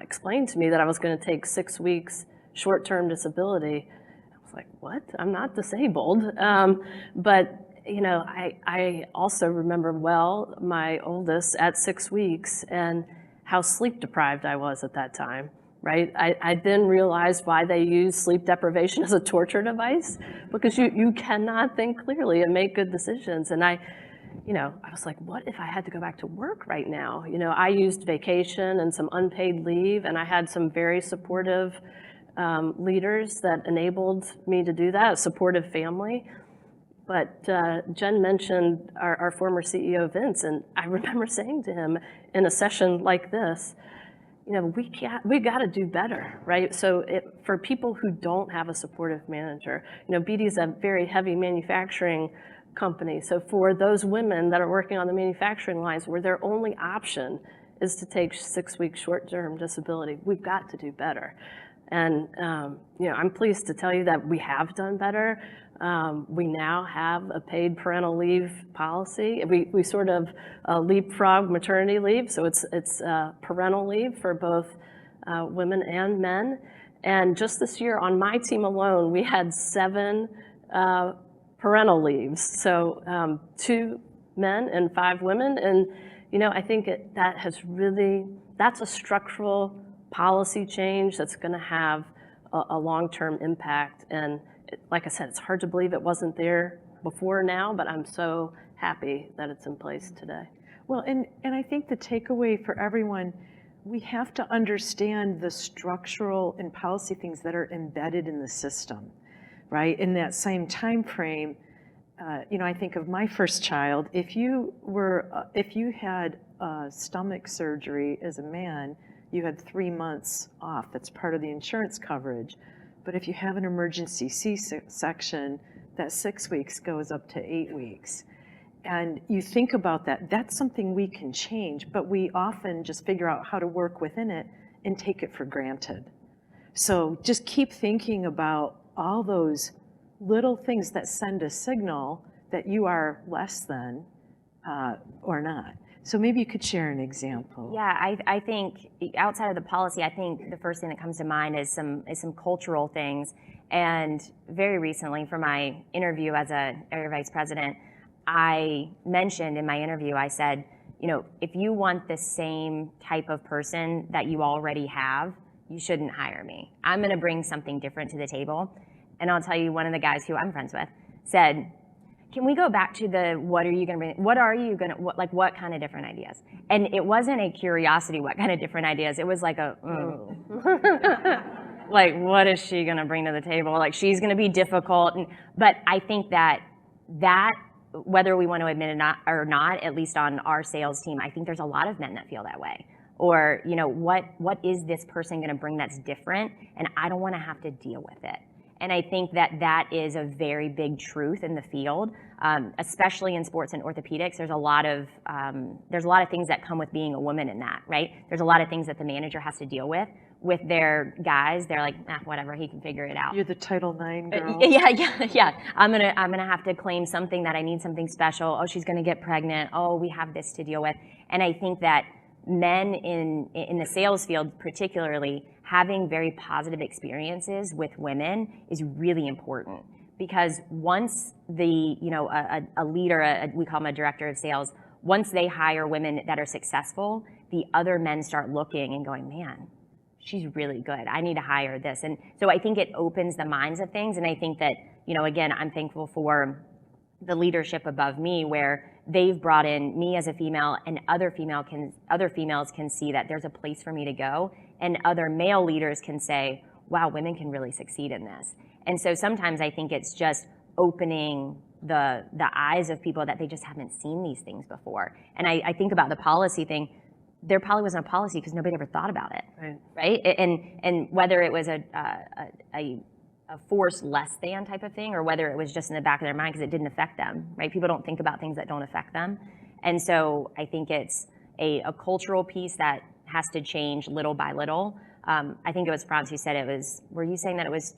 explained to me that I was going to take 6 weeks short-term disability, I was like, what? I'm not disabled. But, I also remember well my oldest at 6 weeks and how sleep deprived I was at that time, right? I then realized why they use sleep deprivation as a torture device, because you cannot think clearly and make good decisions. And I was like, what if I had to go back to work right now? I used vacation and some unpaid leave, and I had some very supportive leaders that enabled me to do that, a supportive family. But Jen mentioned our former CEO, Vince, and I remember saying to him in a session like this, we got to do better, right? So for people who don't have a supportive manager, BD is a very heavy manufacturing company. So for those women that are working on the manufacturing lines where their only option is to take 6 weeks short-term disability, we've got to do better. And I'm pleased to tell you that we have done better. We now have a paid parental leave policy. We sort of leapfrog maternity leave, so it's parental leave for both women and men. And just this year on my team alone, we had 7 parental leaves, so 2 men and 5 women. And I think that's a structural policy change that's going to have a long-term impact. And like I said, it's hard to believe it wasn't there before now, but I'm so happy that it's in place today. Well, and I think the takeaway for everyone, we have to understand the structural and policy things that are embedded in the system, right? In that same time frame, I think of my first child. If you had stomach surgery as a man, you had 3 months off. That's part of the insurance coverage. But if you have an emergency C-section, that 6 weeks goes up to 8 weeks. And you think about that, that's something we can change, but we often just figure out how to work within it and take it for granted. So just keep thinking about all those little things that send a signal that you are less than or not. So maybe you could share an example. Yeah, I think outside of the policy, I think the first thing that comes to mind is some cultural things. And very recently, for my interview as a area vice president, I mentioned in my interview, I said, if you want the same type of person that you already have, you shouldn't hire me. I'm going to bring something different to the table. And I'll tell you, one of the guys who I'm friends with said, can we go back to the, what are you going to bring? What are you going to, what kind of different ideas? And it wasn't a curiosity, what kind of different ideas? It was like a, like, what is she going to bring to the table? Like, she's going to be difficult. But I think that whether we want to admit it or not, at least on our sales team, I think there's a lot of men that feel that way. Or, you know, what is this person going to bring that's different? And I don't want to have to deal with it. And I think that is a very big truth in the field, especially in sports and orthopedics. There's a lot of things that come with being a woman in that, right? There's a lot of things that the manager has to deal with their guys. They're like, whatever, he can figure it out. You're the Title IX girl. Yeah. I'm gonna have to claim something that I need something special. Oh, she's gonna get pregnant. Oh, we have this to deal with. And I think that men in the sales field particularly, having very positive experiences with women is really important, because once a leader, we call him a director of sales, once they hire women that are successful, the other men start looking and going, man, she's really good. I need to hire this. And so I think it opens the minds of things. And I think that, again, I'm thankful for the leadership above me, where they've brought in me as a female, and other females can see that there's a place for me to go, and other male leaders can say, wow, women can really succeed in this. And so sometimes I think it's just opening the eyes of people that they just haven't seen these things before. And I think about the policy thing. There probably wasn't a policy because nobody ever thought about it, right? And whether it was a force less than type of thing, or whether it was just in the back of their mind because it didn't affect them, right? People don't think about things that don't affect them. And so I think it's a cultural piece that has to change little by little. I think it was Franz who said were you saying that it was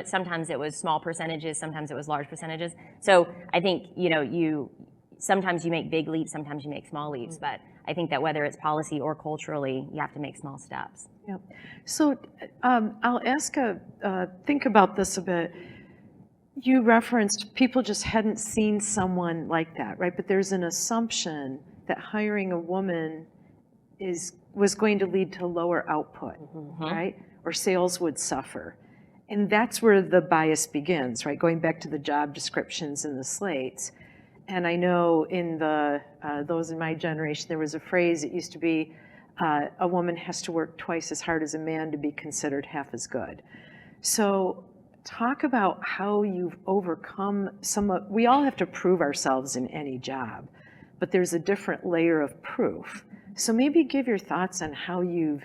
sometimes it was small percentages, sometimes it was large percentages. So I think, sometimes you make big leaps, sometimes you make small leaps, but I think that whether it's policy or culturally, you have to make small steps. Yeah. So I'll ask think about this a bit. You referenced people just hadn't seen someone like that, right? But there's an assumption that hiring a woman was going to lead to lower output, right? Or sales would suffer. And that's where the bias begins, right? Going back to the job descriptions and the slates. And I know in those in my generation, there was a phrase, it used to be, a woman has to work twice as hard as a man to be considered half as good. So talk about how you've overcome we all have to prove ourselves in any job, but there's a different layer of proof. So maybe give your thoughts on how you've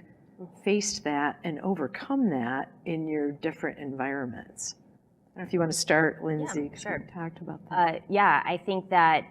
faced that and overcome that in your different environments. I don't know if you want to start, Lindsay, because we talked about that. I think that,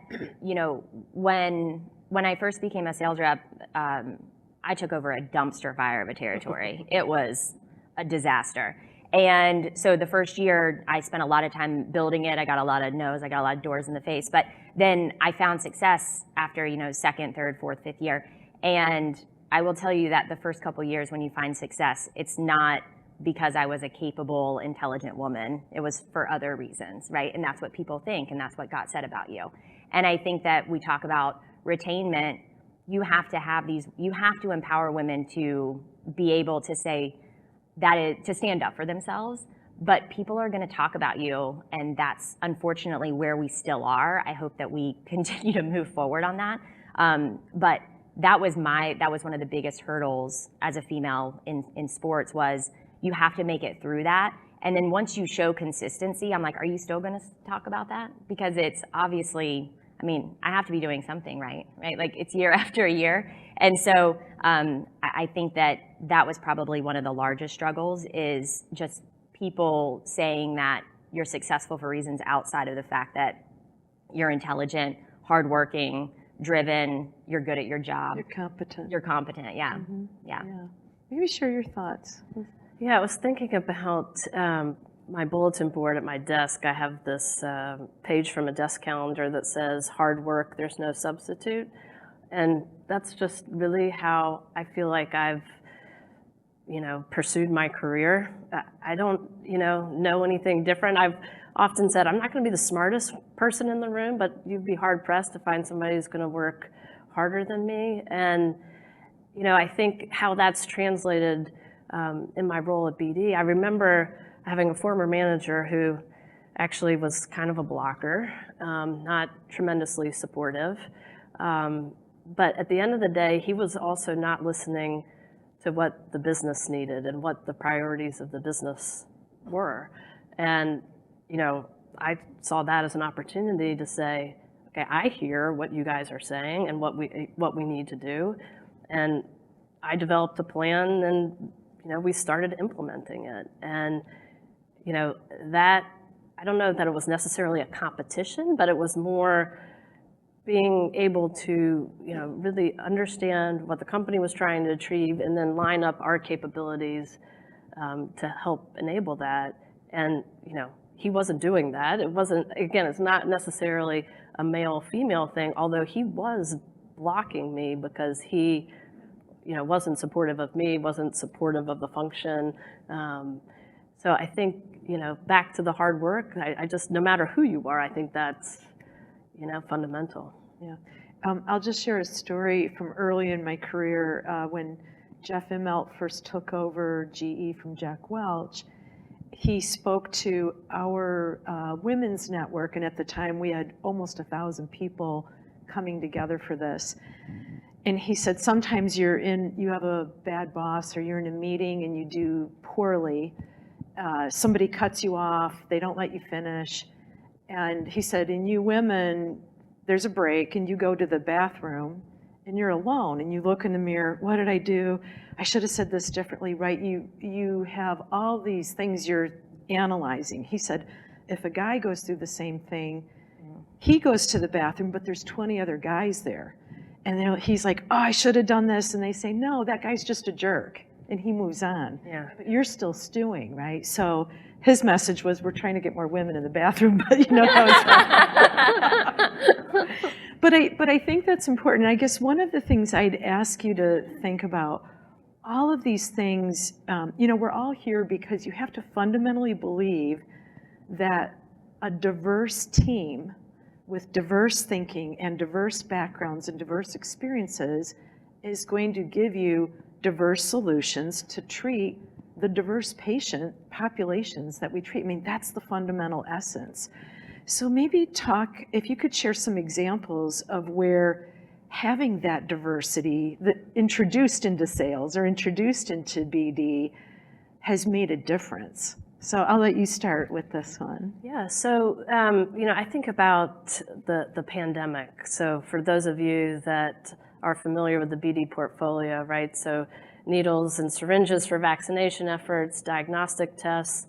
when I first became a sales rep, I took over a dumpster fire of a territory. It was a disaster. And so the first year, I spent a lot of time building it. I got a lot of no's, I got a lot of doors in the face. But then I found success after, second, third, fourth, fifth year. And I will tell you that the first couple years when you find success, it's not because I was a capable, intelligent woman. It was for other reasons, right? And that's what people think, and that's what got said about you. And I think that we talk about retainment. You have to empower women to be able to say to stand up for themselves. But people are going to talk about you, and that's unfortunately where we still are. I hope that we continue to move forward on that. But that was one of the biggest hurdles as a female in sports, was you have to make it through that. And then once you show consistency, I'm like, are you still going to talk about that? Because it's obviously, I have to be doing something right? Like, it's year after year. And so I think that was probably one of the largest struggles, is just people saying that you're successful for reasons outside of the fact that you're intelligent, hardworking, driven, you're good at your job. You're competent, yeah. Mm-hmm. Yeah. Maybe share your thoughts. Yeah, I was thinking about my bulletin board at my desk. I have this page from a desk calendar that says, hard work, there's no substitute. And that's just really how I feel like I've, pursued my career. I don't, know anything different. I've often said, I'm not going to be the smartest person in the room, but you'd be hard pressed to find somebody who's going to work harder than me. And I think how that's translated in my role at BD, I remember having a former manager who actually was kind of a blocker, not tremendously supportive. But at the end of the day, he was also not listening to what the business needed and what the priorities of the business were. And, I saw that as an opportunity to say, okay, I hear what you guys are saying and what we need to do. And I developed a plan and, we started implementing it. And, that, I don't know that it was necessarily a competition, but it was more being able to, really understand what the company was trying to achieve and then line up our capabilities to help enable that. And, he wasn't doing that. It wasn't, again, it's not necessarily a male-female thing, although he was blocking me because he, wasn't supportive of me, wasn't supportive of the function. So I think, back to the hard work, I just, no matter who you are, I think that's, fundamental. Yeah. I'll just share a story from early in my career when Jeff Immelt first took over GE from Jack Welch. He spoke to our women's network, and at the time we had almost 1,000 people coming together for this. And he said, sometimes you have a bad boss or you're in a meeting and you do poorly. Somebody cuts you off, they don't let you finish. And he said, and you women, there's a break and you go to the bathroom and you're alone and you look in the mirror, what did I do? I should have said this differently, right? You have all these things you're analyzing. He said, if a guy goes through the same thing, he goes to the bathroom, but there's 20 other guys there. And he's like, oh, I should have done this. And they say, no, that guy's just a jerk. And he moves on. Yeah. But you're still stewing, right? So his message was, we're trying to get more women in the bathroom, but how it's But I think that's important. I guess one of the things I'd ask you to think about, all of these things, we're all here because you have to fundamentally believe that a diverse team with diverse thinking and diverse backgrounds and diverse experiences is going to give you diverse solutions to treat the diverse patient populations that we treat. I mean, that's the fundamental essence. So maybe if you could share some examples of where having that diversity that introduced into sales or introduced into BD has made a difference. So I'll let you start with this one. Yeah, so I think about the pandemic. So for those of you that are familiar with the BD portfolio, right? So needles and syringes for vaccination efforts, diagnostic tests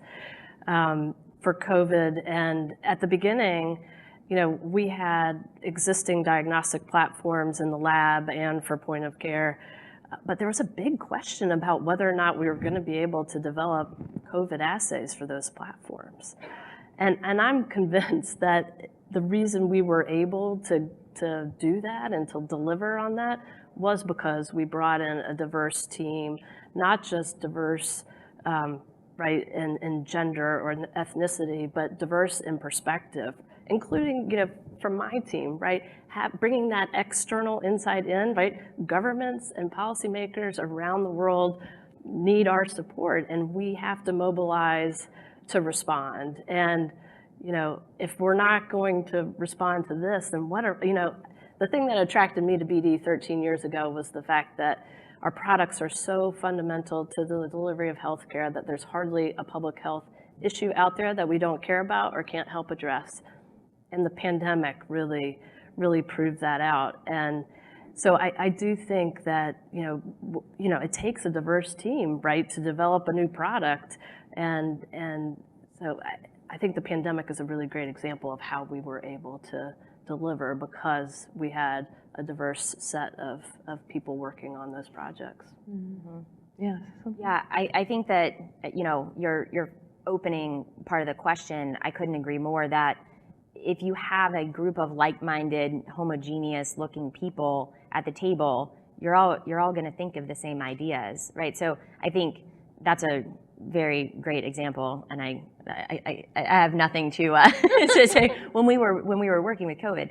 for COVID. And at the beginning, we had existing diagnostic platforms in the lab and for point of care. But there was a big question about whether or not we were going to be able to develop COVID assays for those platforms. And I'm convinced that the reason we were able to do that and to deliver on that was because we brought in a diverse team, not just diverse right, in gender or in ethnicity, but diverse in perspective, including, from my team, right, bringing that external insight in, right? Governments and policymakers around the world need our support, and we have to mobilize to respond. And, if we're not going to respond to this, then what are, the thing that attracted me to BD 13 years ago was the fact that our products are so fundamental to the delivery of healthcare that there's hardly a public health issue out there that we don't care about or can't help address. And the pandemic really proved that out. And so I do think that, it takes a diverse team, right, to develop a new product. And so I think the pandemic is a really great example of how we were able to deliver because we had a diverse set of people working on those projects. Mm-hmm. Yeah. Yeah, I think that, your opening part of the question, I couldn't agree more that if you have a group of like-minded, homogeneous looking people at the table, you're all going to think of the same ideas, right? So I think that's a very great example, and I have nothing to say when we were working with COVID.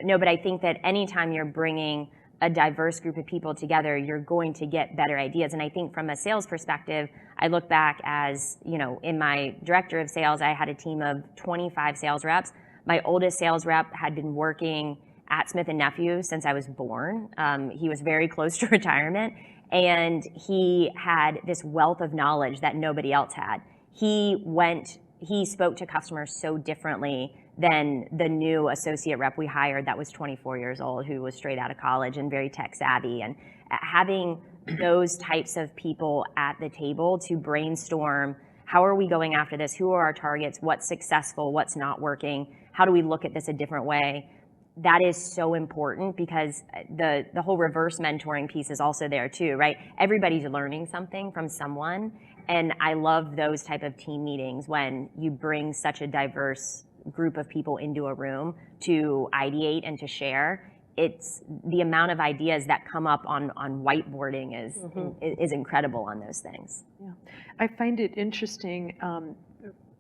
No, but I think that anytime you're bringing a diverse group of people together, you're going to get better ideas. And I think from a sales perspective, I look back as, in my director of sales, I had a team of 25 sales reps. My oldest sales rep had been working at Smith & Nephew since I was born. He was very close to retirement, and he had this wealth of knowledge that nobody else had. He spoke to customers so differently than the new associate rep we hired that was 24 years old, who was straight out of college and very tech savvy. And having those types of people at the table to brainstorm, how are we going after this? Who are our targets? What's successful? What's not working? How do we look at this a different way? That is so important, because the whole reverse mentoring piece is also there too, right? Everybody's learning something from someone. And I love those type of team meetings when you bring such a diverse group of people into a room to ideate and to share. It's the amount of ideas that come up on whiteboarding is incredible on those things. Yeah, I find it interesting.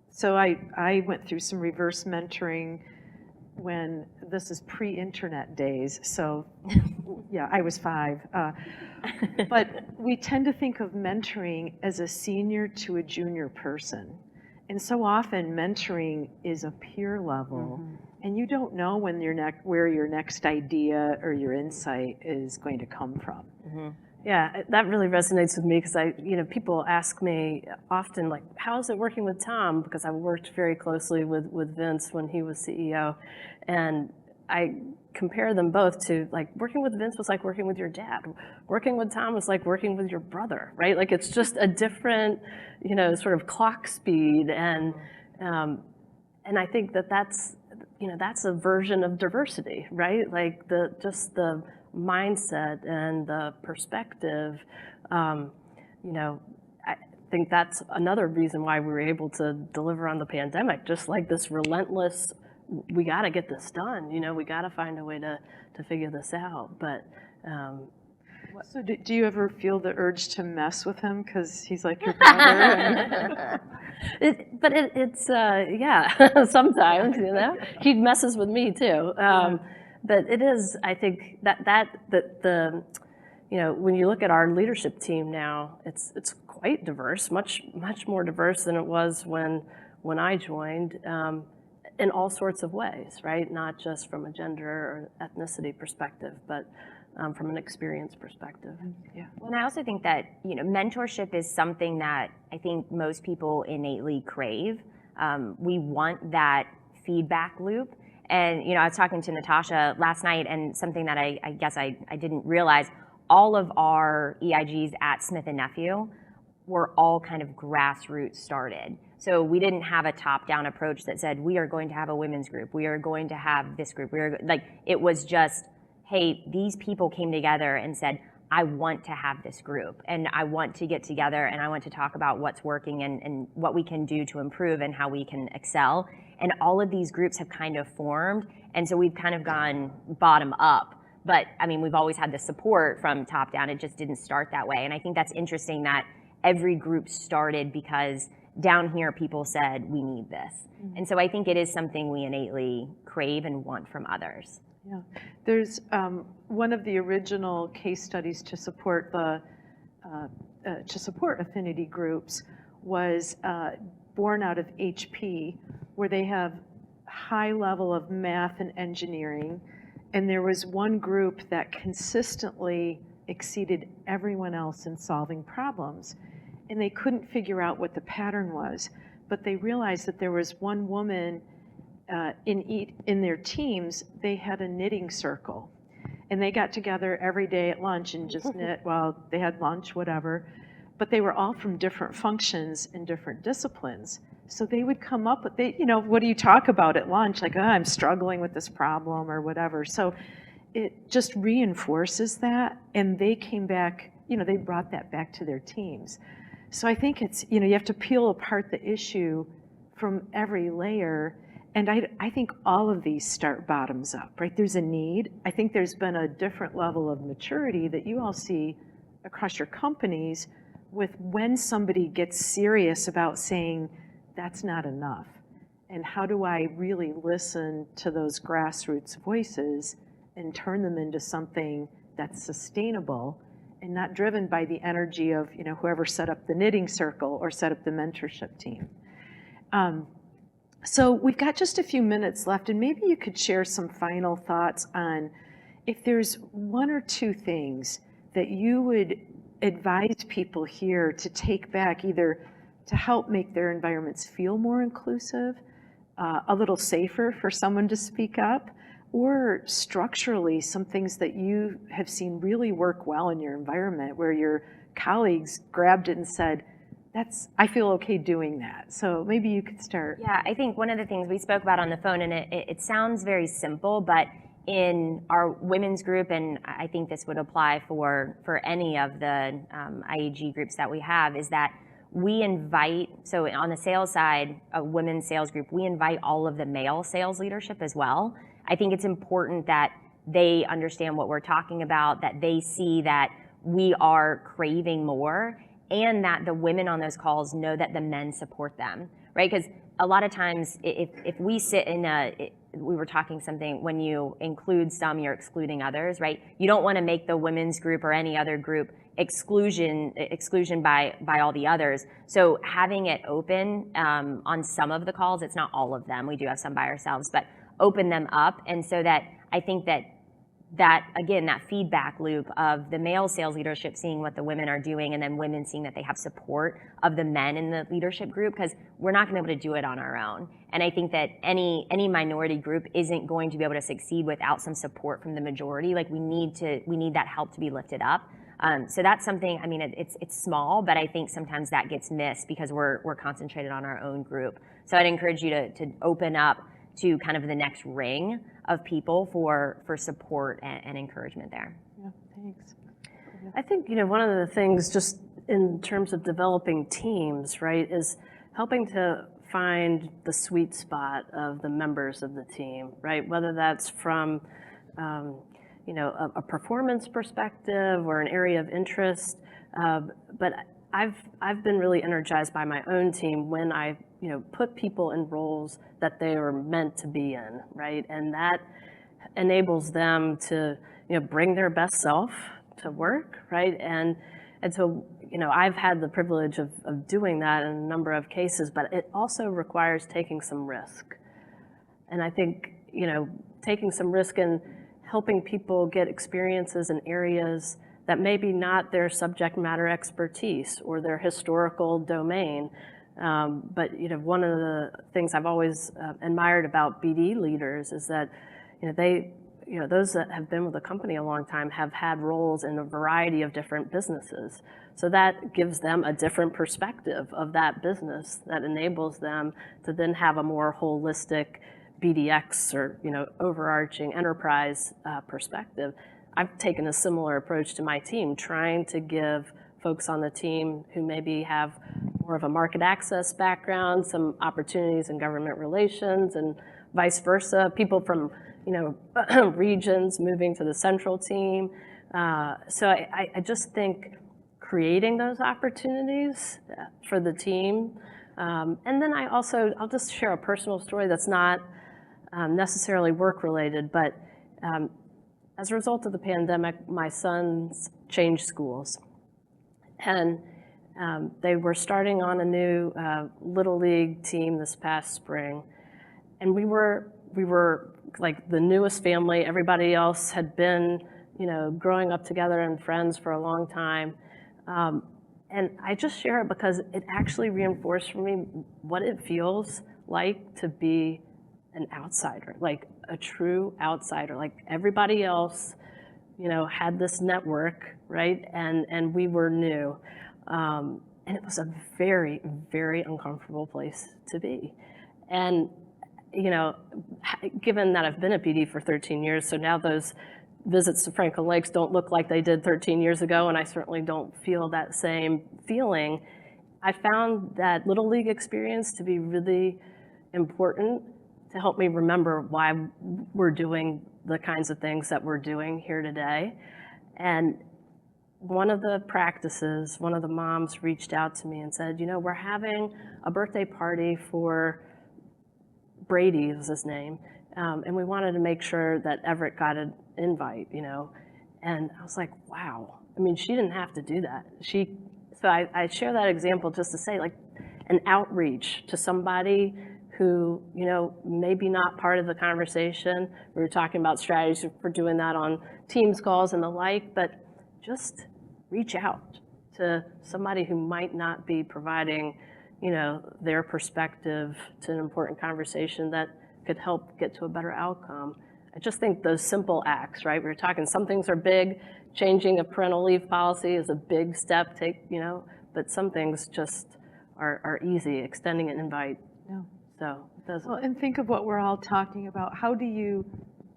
So I went through some reverse mentoring when this is pre-internet days. So yeah, I was 5. But we tend to think of mentoring as a senior to a junior person. And so often mentoring is a peer level, and you don't know when where your next idea or your insight is going to come from. Yeah, that really resonates with me, because people ask me often, like, how is it working with Tom? Because I worked very closely with Vince when he was CEO, and I compare them both to, like, working with Vince was like working with your dad. Working with Tom was like working with your brother, right? Like, it's just a different, sort of clock speed, and I think that's a version of diversity, right? Like just the mindset and the perspective. I think that's another reason why we were able to deliver on the pandemic, just like this relentless, we got to get this done, we got to find a way to figure this out. But so do you ever feel the urge to mess with him because he's like your brother? Yeah, sometimes, he messes with me too. But it is, I think that when you look at our leadership team now, it's quite diverse, much more diverse than it was when I joined, in all sorts of ways, right? Not just from a gender or ethnicity perspective, but from an experience perspective. Yeah. Well, and I also think that mentorship is something that I think most people innately crave. We want that feedback loop. And I was talking to Natasha last night, and something that I guess I didn't realize, all of our EIGs at Smith & Nephew were all kind of grassroots started. So we didn't have a top-down approach that said, we are going to have a women's group, we are going to have this group. It was just, hey, these people came together and said, I want to have this group, and I want to get together, and I want to talk about what's working and what we can do to improve and how we can excel. And all of these groups have kind of formed, and so we've kind of gone bottom up. But I mean, we've always had the support from top down. It just didn't start that way. And I think that's interesting that every group started because down here people said, we need this. And so I think it is something we innately crave and want from others. Yeah, there's one of the original case studies to support affinity groups was born out of HP, where they have high level of math and engineering, and there was one group that consistently exceeded everyone else in solving problems, and they couldn't figure out what the pattern was, but they realized that there was one woman in their teams. They had a knitting circle, and they got together every day at lunch and just knit while they had lunch, whatever. But they were all from different functions and different disciplines. So they would come up with, what do you talk about at lunch? Like, I'm struggling with this problem or whatever. So it just reinforces that. And they came back, they brought that back to their teams. So I think it's, you have to peel apart the issue from every layer. And I think all of these start bottoms up, right? There's a need. I think there's been a different level of maturity that you all see across your companies with when somebody gets serious about saying, that's not enough. And how do I really listen to those grassroots voices and turn them into something that's sustainable and not driven by the energy of, whoever set up the knitting circle or set up the mentorship team. So we've got just a few minutes left, and maybe you could share some final thoughts on if there's one or two things that you would advise people here to take back, either to help make their environments feel more inclusive, a little safer for someone to speak up, or structurally some things that you have seen really work well in your environment where your colleagues grabbed it and said, I feel okay doing that. So maybe you could start. Yeah, I think one of the things we spoke about on the phone, and it sounds very simple, but in our women's group, and I think this would apply for any of the IAG groups that we have, is that we invite, so on the sales side, a women's sales group, we invite all of the male sales leadership as well. I think it's important that they understand what we're talking about, that they see that we are craving more, and that the women on those calls know that the men support them, right? Because a lot of times, if we sit in we were talking something, when you include some, you're excluding others, right? You don't want to make the women's group or any other group exclusion by all the others. So having it open on some of the calls, it's not all of them, we do have some by ourselves, but open them up, and so that I think that again, that feedback loop of the male sales leadership seeing what the women are doing, and then women seeing that they have support of the men in the leadership group, because we're not going to be able to do it on our own. And I think that any minority group isn't going to be able to succeed without some support from the majority. Like we need that help to be lifted up. So that's something, I mean, it's small, but I think sometimes that gets missed because we're concentrated on our own group. So I'd encourage you to open up to kind of the next ring of people for support and encouragement there. Yeah, thanks. I think, one of the things just in terms of developing teams, right, is helping to find the sweet spot of the members of the team, right? Whether that's from, a performance perspective or an area of interest. But I've been really energized by my own team when I, put people in roles that they are meant to be in, right? And that enables them to, bring their best self to work, right? And so, I've had the privilege of doing that in a number of cases, but it also requires taking some risk. And I think, taking some risk and helping people get experiences in areas that maybe not their subject matter expertise or their historical domain. But one of the things I've always admired about BD leaders is that they, those that have been with the company a long time have had roles in a variety of different businesses. So that gives them a different perspective of that business that enables them to then have a more holistic BDX or overarching enterprise perspective. I've taken a similar approach to my team, trying to give folks on the team who maybe have more of a market access background, some opportunities in government relations, and vice versa, people from regions moving to the central team. So I just think creating those opportunities for the team. And then I'll just share a personal story that's not necessarily work related, but as a result of the pandemic, my sons changed schools. And they were starting on a new Little League team this past spring. And we were like the newest family. Everybody else had been, growing up together and friends for a long time. And I just share it because it actually reinforced for me what it feels like to be an outsider, like a true outsider. Like everybody else, had this network, right? And we were new. And it was a very, very uncomfortable place to be. And, given that I've been at BD for 13 years, so now those visits to Franklin Lakes don't look like they did 13 years ago, and I certainly don't feel that same feeling. I found that Little League experience to be really important to help me remember why we're doing the kinds of things that we're doing here today. And one of the practices, one of the moms reached out to me and said, we're having a birthday party for Brady, was his name, and we wanted to make sure that Everett got an invite, And I was like, wow. I mean, she didn't have to do that. So I share that example just to say, like, an outreach to somebody who, you know, maybe not part of the conversation. We were talking about strategies for doing that on Teams calls and the like, but just reach out to somebody who might not be providing, you know, their perspective to an important conversation that could help get to a better outcome. I just think those simple acts, right? We were talking, some things are big. Changing a parental leave policy is a big step, but some things just are easy, extending an invite. Yeah. So it doesn't. Well, and think of what we're all talking about. How do you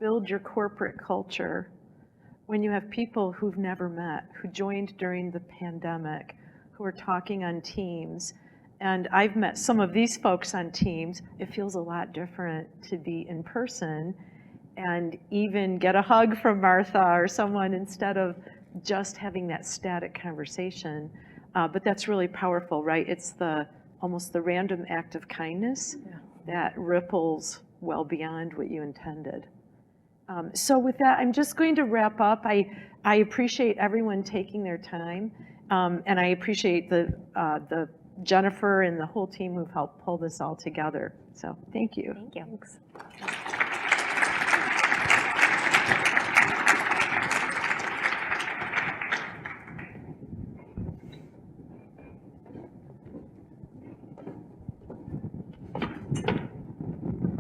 build your corporate culture when you have people who've never met, who joined during the pandemic, who are talking on Teams? And I've met some of these folks on Teams. It feels a lot different to be in person and even get a hug from Martha or someone instead of just having that static conversation. But that's really powerful, right? It's almost the random act of kindness that ripples well beyond what you intended. So with that, I'm just going to wrap up. I appreciate everyone taking their time, and I appreciate the Jennifer and the whole team who've helped pull this all together. So thank you. Thank you. Thanks.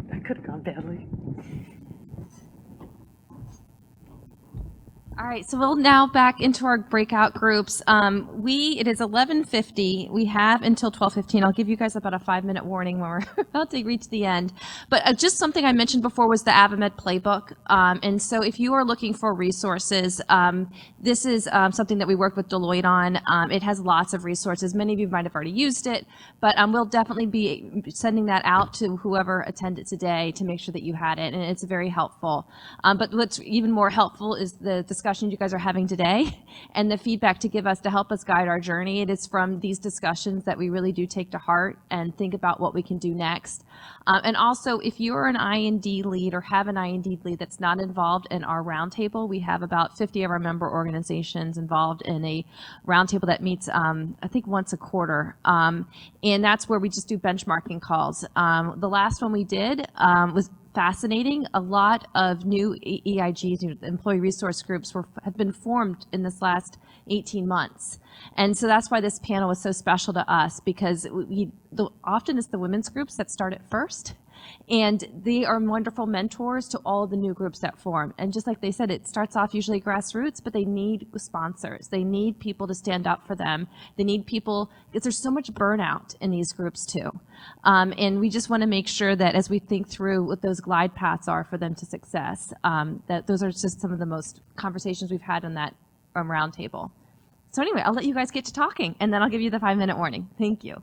That could have gone badly. All right, so we'll now back into our breakout groups. It is 11:50. We have until 12:15. I'll give you guys about a 5-minute warning when we're about to reach the end. But just something I mentioned before was the AdvaMed playbook. And so if you are looking for resources, this is something that we work with Deloitte on. It has lots of resources. Many of you might have already used it, but we'll definitely be sending that out to whoever attended today to make sure that you had it, and it's very helpful. But what's even more helpful is the discussion you guys are having today and the feedback to give us to help us guide our journey. It is from these discussions that we really do take to heart and think about what we can do next. And also, if you're an I&D lead or have an I&D lead that's not involved in our roundtable, we have about 50 of our member organizations involved in a roundtable that meets, I think, once a quarter. And that's where we just do benchmarking calls. The last one we did was fascinating. A lot of new EIGs, employee resource groups, have been formed in this last 18 months. And so that's why this panel was so special to us, because often it's the women's groups that start at first. And they are wonderful mentors to all the new groups that form. And just like they said, it starts off usually grassroots, but they need sponsors. They need people to stand up for them. They need people, because there's so much burnout in these groups too. And we just want to make sure that as we think through what those glide paths are for them to success, that those are just some of the most conversations we've had on that roundtable. So anyway, I'll let you guys get to talking, and then I'll give you the 5-minute warning. Thank you.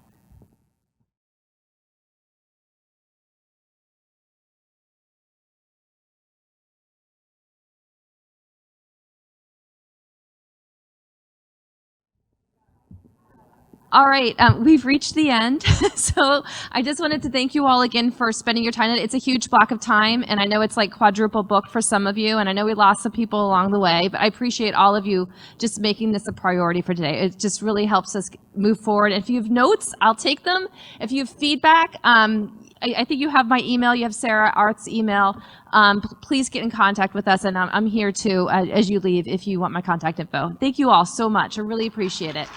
All right, we've reached the end. So I just wanted to thank you all again for spending your time. It's a huge block of time, and I know it's like quadruple booked for some of you, and I know we lost some people along the way, but I appreciate all of you just making this a priority for today. It just really helps us move forward. And if you have notes, I'll take them. If you have feedback, I think you have my email. You have Sarah Art's email. Please get in contact with us, and I'm here too as you leave if you want my contact info. Thank you all so much. I really appreciate it.